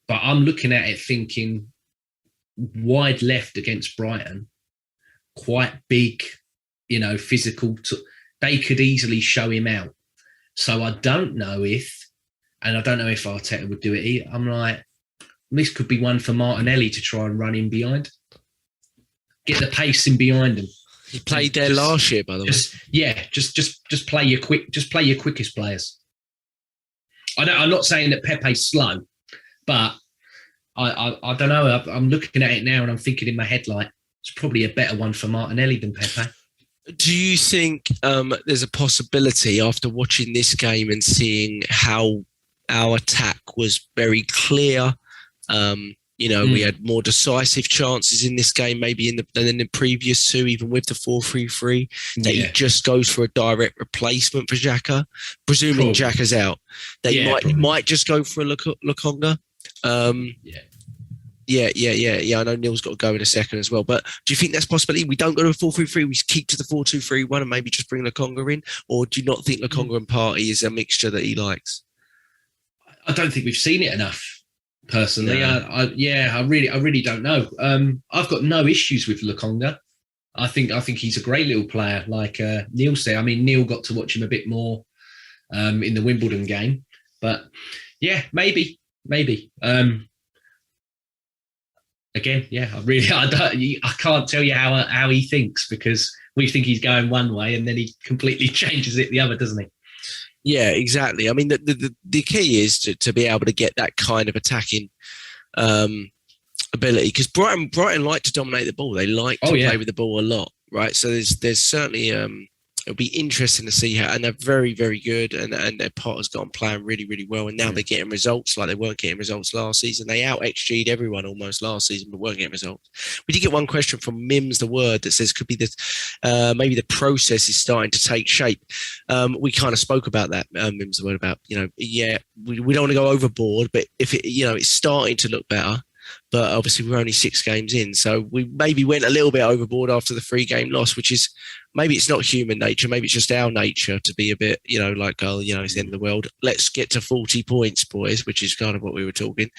But I'm looking at it thinking, wide left against Brighton, quite big, physical. They could easily show him out. So I don't know if Arteta would do it either. I'm like, this could be one for Martinelli to try and run in behind. Get the pace in behind him. He played there last year, by the way. Just play your quickest players. I'm not saying that Pepe's slow, but I don't know. I'm looking at it now and I'm thinking in my head, like, it's probably a better one for Martinelli than Pepe. Do you think there's a possibility, after watching this game and seeing how our attack was very clear, We had more decisive chances in this game, maybe than in the previous two, even with the 4-3-3. That he just goes for a direct replacement for Xhaka, presuming Xhaka's out. They might just go for a Lokonga. Yeah. I know Neil's got to go in a second as well. But do you think that's a possibility? We don't go to a 4-3-3. We keep to the 4-2-3-1 and maybe just bring Lokonga in, or do you not think Lokonga and Partey is a mixture that he likes? I don't think we've seen it enough. Personally, no. I really don't know. I've got no issues with Lokonga. I think he's a great little player, like Neil said. I mean, Neil got to watch him a bit more in the Wimbledon game, but yeah, maybe. Again, I can't tell you how he thinks, because we think he's going one way and then he completely changes it the other, doesn't he? Yeah, exactly. I mean, the key is to be able to get that kind of attacking ability, because Brighton like to dominate the ball. They like to play with the ball a lot, right? So there's certainly it'll be interesting to see how, and they're very, very good, and their Potter's got on playing really, really well, and now they're getting results like they weren't getting results last season. They out XG'd everyone almost last season, but weren't getting results. We did get one question from Mims the Word that says could be this maybe the process is starting to take shape. We kind of spoke about that, Mims the Word, about we don't want to go overboard, but if it it's starting to look better. But obviously we're only 6 games in, so we maybe went a little bit overboard after the 3-game loss, which is maybe it's not human nature, maybe it's just our nature to be a bit, it's the end of the world. Let's get to 40 points, boys, which is kind of what we were talking.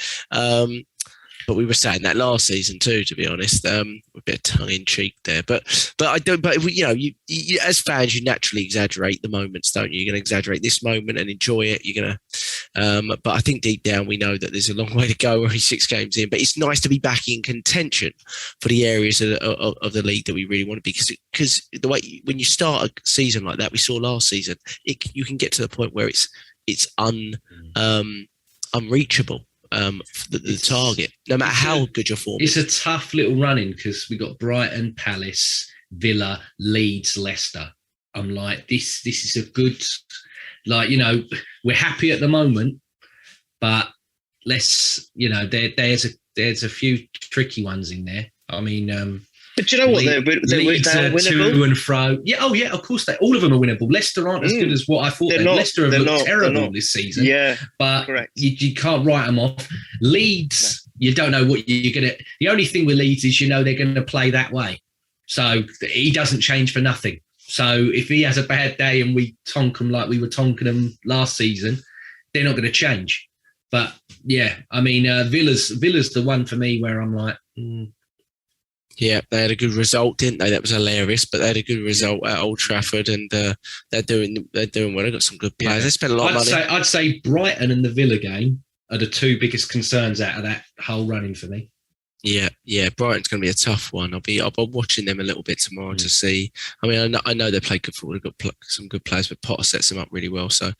But we were saying that last season too, to be honest. A bit of tongue in cheek there, but I don't. But you as fans, you naturally exaggerate the moments, don't you? You're going to exaggerate this moment and enjoy it. You're going to. But I think deep down we know that there's a long way to go. We're only 6 games in, but it's nice to be back in contention for the areas of the league that we really want to be. Because the way when you start a season like that, we saw last season, you can get to the point where it's unreachable. The target, no matter how good your form is. It's a tough little run-in because we got Brighton, Palace, Villa, Leeds, Leicester. I'm like, this is a good, we're happy at the moment, but let's, there's a few tricky ones in there. I mean, but you know what? They're winnable. To and fro. Yeah. Oh, yeah. Of course, all of them are winnable. Leicester aren't as good as what I thought. Leicester have looked terrible this season. Yeah, but you can't write them off. Leeds, you don't know what you're going to. The only thing with Leeds is they're going to play that way. So he doesn't change for nothing. So if he has a bad day and we tonk them like we were tonking them last season, they're not going to change. But yeah, I mean, Villa's the one for me where I'm like. Yeah, they had a good result, didn't they? That was hilarious, but they had a good result at Old Trafford, and they're doing well. They've got some good players. They spent a lot of money. I'd say Brighton and the Villa game are the 2 biggest concerns out of that whole running for me. Yeah, Brighton's going to be a tough one. I'll be watching them a little bit tomorrow to see. I mean, I know they play good football. They've got some good players, but Potter sets them up really well. So,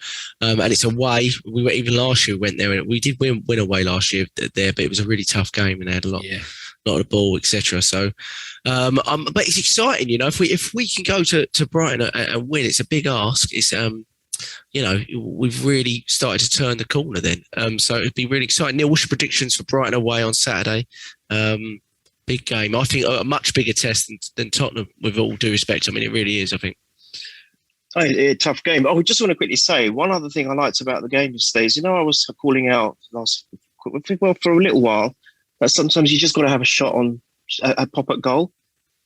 and it's away. We were even last year. We went there, and we did win away last year there, but it was a really tough game, and they had a lot of the ball, etc. So, but it's exciting, If we can go to Brighton and win, it's a big ask. It's we've really started to turn the corner then. So it'd be really exciting. Neil, what's your predictions for Brighton away on Saturday? Big game. I think a much bigger test than Tottenham, with all due respect. I mean, it really is, I think. A tough game. I just want to quickly say one other thing I liked about the game yesterday is, I was calling out for a little while that sometimes you just got to have a shot on a pop-up goal.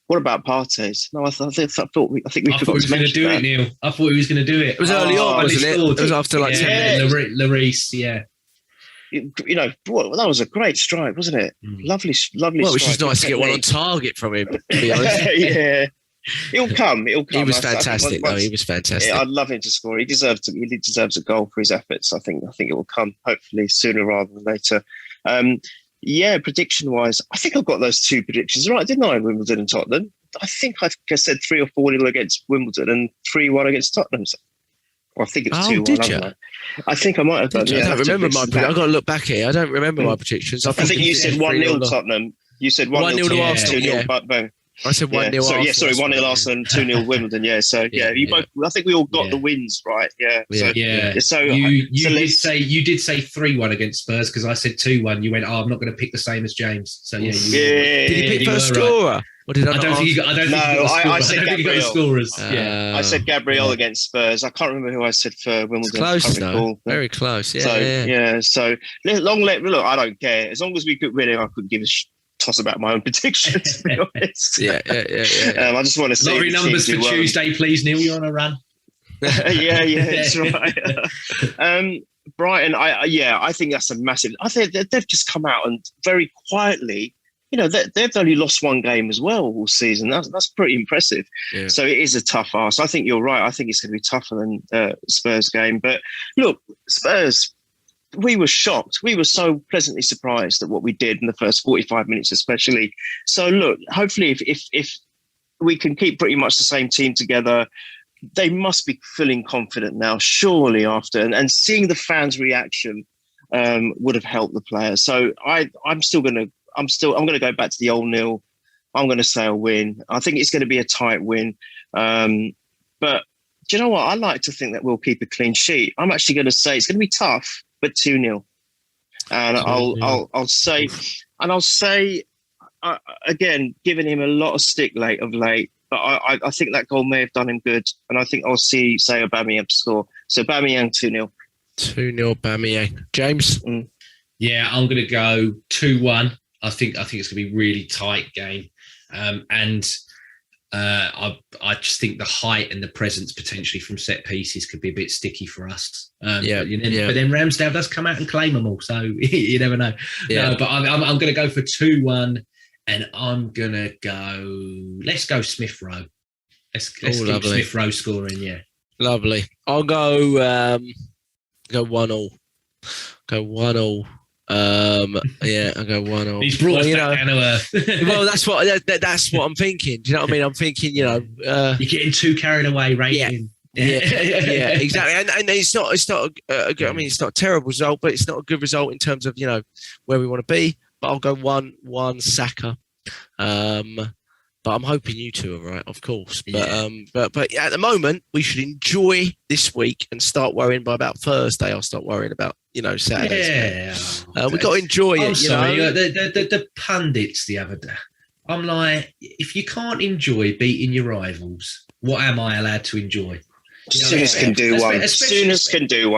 What about Partey's? No, I think we forgot to mention that. Neil. I thought he was going to do it. It was early on, wasn't it? It was after 10 minutes. Larice, yeah. That was a great strike, wasn't it? Lovely well, strike. Well, which is nice to get one on target from him, to be honest. Yeah. It'll come. He was fantastic, though. He was fantastic. I'd love him to score. He deserves a goal for his efforts. I think it will come, hopefully, sooner rather than later. Prediction-wise, I think I've got those 2 predictions right, didn't I? Wimbledon and Tottenham. I think I said 3 or 4-0 against Wimbledon and 3-1 against Tottenham. I think it's 2-1. Did you? I think I might have done. I don't remember my predictions. I've got to look back here. I don't remember my predictions. I think you said 1-0 Tottenham. You said 1-0 to Arsenal. 2-0 Brighton. I said 1-0 Arsenal. Arsenal. Sorry, 1-0 Arsenal and 2-0 Wimbledon. Yeah, so you both. I think we all got the wins right. Yeah. So you did say 3-1 against Spurs because I said 2-1. You went, I'm not going to pick the same as James. So Did he pick first scorer? Right. Or did I don't think you got. I said Gabriel. Scorers. I said Gabriel against Spurs. I can't remember who I said for Wimbledon. Close, though. Very close. Yeah. So look, I don't care as long as we could win it. I could give a toss about my own predictions. To be honest. Yeah. I just want to see lottery numbers for Tuesday, please, Neil. You're on a run. That's right. Brighton, I think that's a massive. I think they've just come out and very quietly. They've only lost one game as well all season. That's pretty impressive. Yeah. So it is a tough ask. I think you're right. I think it's going to be tougher than Spurs game. But look, Spurs, we were shocked. We were so pleasantly surprised at what we did in the first 45 minutes, especially. So look, hopefully, if we can keep pretty much the same team together, they must be feeling confident now. Surely after and seeing the fans' reaction would have helped the players. So I'm going to go back to the old nil. I'm going to say a win. I think it's going to be a tight win. But do you know what? I like to think that we'll keep a clean sheet. I'm actually going to say it's going to be tough, but 2-0. And I'll say again, giving him a lot of stick of late. But I think that goal may have done him good. And I think I'll say Aubameyang score. So Aubameyang 2-0. 2-0 Aubameyang. James? Yeah, I'm going to go 2-1. I think it's going to be a really tight game. I just think the height and the presence potentially from set pieces could be a bit sticky for us. But then Ramsdale does come out and claim them all, so you never know. Yeah. No, but I'm going to go for 2-1, and I'm going to go. Let's go Smith Rowe. Let's keep Smith Rowe scoring. Yeah, lovely. I'll go 1-0. Go 1-0. I'll go 1-0. He's brought us back down to earth. Well, that's what I'm thinking. Do you know what I mean? I'm thinking, you're getting too carried away, rating. Yeah, exactly. And it's not. I mean, it's not a terrible result, but it's not a good result in terms of where we want to be. But I'll go 1-1 Saka. But I'm hoping you two are right, of course. But at the moment, we should enjoy this week and start worrying by about Thursday. I'll start worrying about Saturdays. We've got to enjoy it. I'm sorry, the pundits the other day. I'm like, if you can't enjoy beating your rivals, what am I allowed to enjoy? Soonest can do one.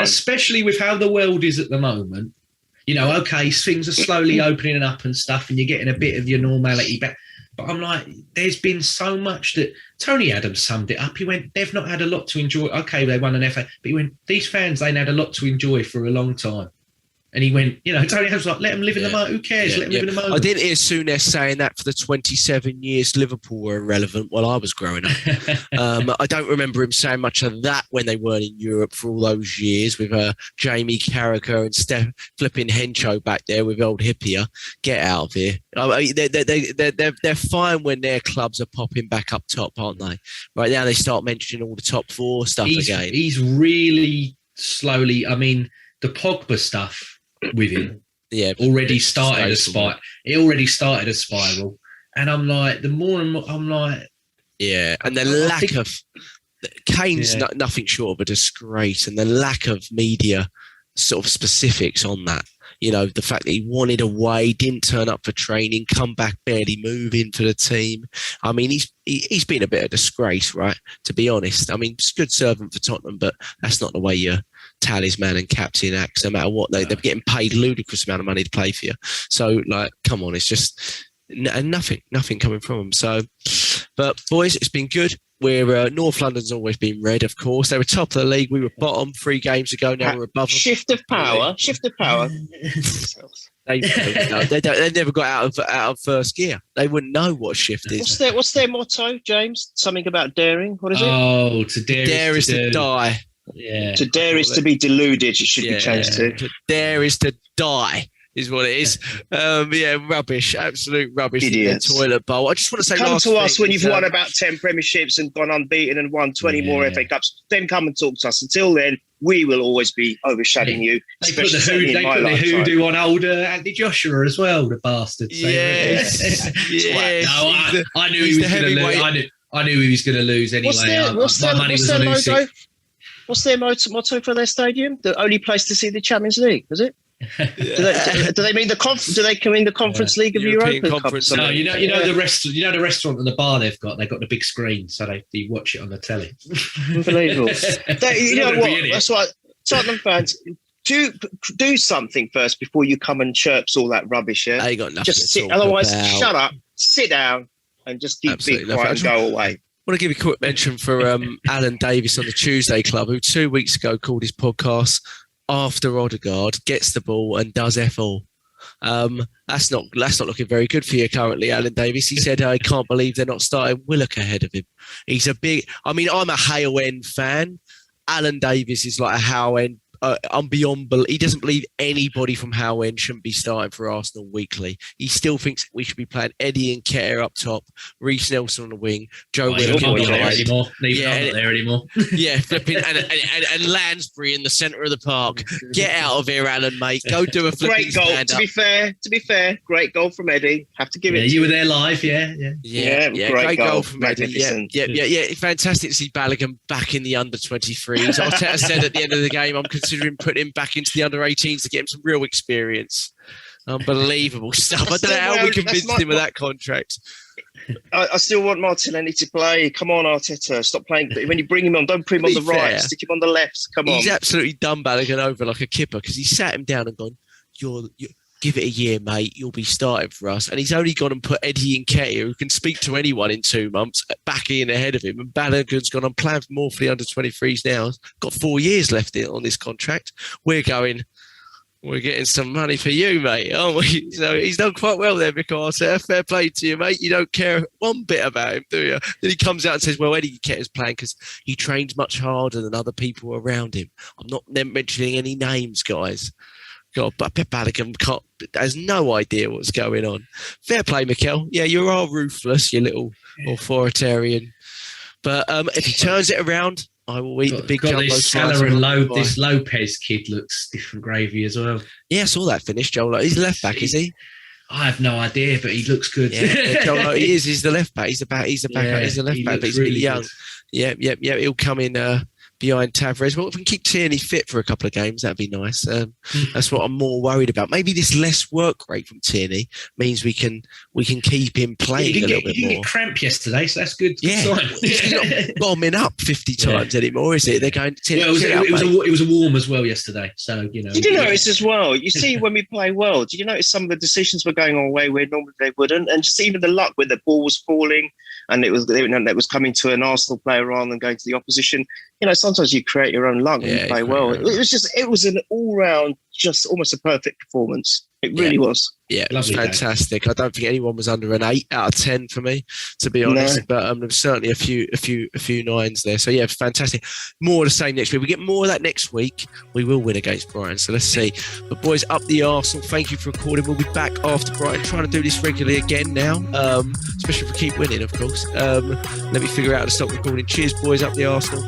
Especially with how the world is at the moment. Okay, things are slowly opening up and stuff, and you're getting a bit of your normality back. But I'm like, there's been so much that Tony Adams summed it up. He went, they've not had a lot to enjoy. Okay, they won an FA. But he went, these fans, they had a lot to enjoy for a long time. And he went, Tony Adams was like, let them live in the moment. Who cares? Let them live in the moment. I didn't hear Souness saying that for the 27 years Liverpool were irrelevant while I was growing up. I don't remember him saying much of that when they weren't in Europe for all those years with Jamie Carragher and flipping Hencho back there with old Hippier. Get out of here. They're fine when their clubs are popping back up top, aren't they? Right now they start mentioning all the top four stuff again. He's really slowly, I mean, the Pogba stuff with him already started a spiral. It already started a spiral. And I'm like, the more and more, I'm like... Yeah, and the lack of... Kane's nothing short of a disgrace, and the lack of media sort of specifics on that. The fact that he wanted away, didn't turn up for training, come back, barely move into the team. I mean, he's been a bit of a disgrace, right? To be honest. I mean, it's a good servant for Tottenham, but that's not the way your talisman and captain acts, no matter what. They're getting paid ludicrous amount of money to play for you. So, come on, it's just nothing coming from them. So, but boys, it's been good. We're North London's always been red, of course. They were top of the league. We were bottom 3 games ago. Now we're above them. Shift of power. They never got out of first gear. They wouldn't know what shift is. What's their motto, James? Something about daring. What is it? Oh, to dare is to die. Yeah. To dare is to be deluded. It should be changed to. To dare is to die. is what it is. Rubbish, absolute rubbish. Idiots. Toilet bowl. I just want to say, come to us when you've won about 10 premierships and gone unbeaten and won 20 more FA Cups. Then come and talk to us. Until then, we will always be overshadowing you. They put the hoodoo on older Andy Joshua as well, the bastards. Yes. No, I knew he was going to lose. I knew he was going to lose anyway. What's their motto for their stadium? The only place to see the Champions League, was it? Do they mean do they come in the Conference League of European Conference? No, you know the restaurant and the bar they've got the big screen, so you watch it on the telly. Unbelievable. You know what? That's why Tottenham fans do something first before you come and chirps all that rubbish. Yeah, I got nothing. Just sit. Otherwise, shut up, sit down, and just keep being quiet and go away. I want to give a quick mention for Alan Davis on the Tuesday Club, who 2 weeks ago called his podcast After Odegaard Gets the Ball and Does F all. That's not looking very good for you currently, Alan Davis. He said, I can't believe they're not starting Willock ahead of him. I'm a Hale End fan. Alan Davis is like a Hale End. I'm beyond belief. He doesn't believe anybody from Hale End shouldn't be starting for Arsenal weekly. He still thinks we should be playing Eddie and Nketiah up top, Reece Nelson on the wing, Joe Willock on the not there anymore. Yeah, flipping and Lansbury in the centre of the park. Get out of here, Alan, mate. Go do a flipping great goal. stand-up. To be fair, great goal from Eddie. Have to give it. You were there live, yeah. Great goal from Eddie. Yeah. Fantastic to see Balogun back in the under-23s. Arteta said at the end of the game, I'm considering putting him back into the under-18s to get him some real experience. Unbelievable stuff. I don't know how we convinced him of that contract. I still want Martinelli to play. Come on, Arteta. Stop playing. When you bring him on, don't put him on the right. Stick him on the left. Come on. He's absolutely done Balogun over like a kipper because he sat him down and gone, you're give it a year, mate. You'll be starting for us. And he's only gone and put Eddie and Nketiah, who can speak to anyone in 2 months, back in ahead of him. And Balogun's gone on plan for more for the under-23s now. Got 4 years left on this contract. We're getting some money for you, mate, aren't we? So he's done quite well there, because fair play to you, mate. You don't care one bit about him, do you? Then he comes out and says, well, Eddie Nketiah's playing because he trains much harder than other people around him. I'm not mentioning any names, guys. God, but Pep Balogun has no idea what's going on. Fair play, Mikel. Yeah, you are ruthless, you little authoritarian. But if he turns it around, I will eat the big jumbo slice. This Lopez kid looks different gravy as well. Yeah, I saw that finish, Joel. He's left back, is he? I have no idea, but he looks good. Yeah, Joel, he is. He's the left back. He's the left back, but he's really young. Good. Yeah. He'll come in behind Tavares. Well, if we can keep Tierney fit for a couple of games, that'd be nice. That's what I'm more worried about. Maybe this less work rate from Tierney means we can keep him playing a little bit more. He didn't get cramp yesterday, so that's good. Yeah, he's not bombing up 50 times anymore, is it? They're going. It was a warm as well yesterday, so you know. Did you notice as well? You see, when we play well, did you notice some of the decisions were going our way where normally they wouldn't, and just even the luck where the ball was falling and it was coming to an Arsenal player rather than going to the opposition. You know, sometimes you create your own luck when you play well. It was an all-round, just almost a perfect performance. It really was. Yeah, it was fantastic. I don't think anyone was under an 8 out of 10 for me, to be honest. No. But there was certainly a few 9s there. So yeah, fantastic. More of the same next week. We get more of that next week. We will win against Brighton. So let's see. But boys, up the Arsenal. Thank you for recording. We'll be back after Brighton, trying to do this regularly again now, especially if we keep winning, of course. Let me figure out how to stop recording. Cheers, boys. Up the Arsenal.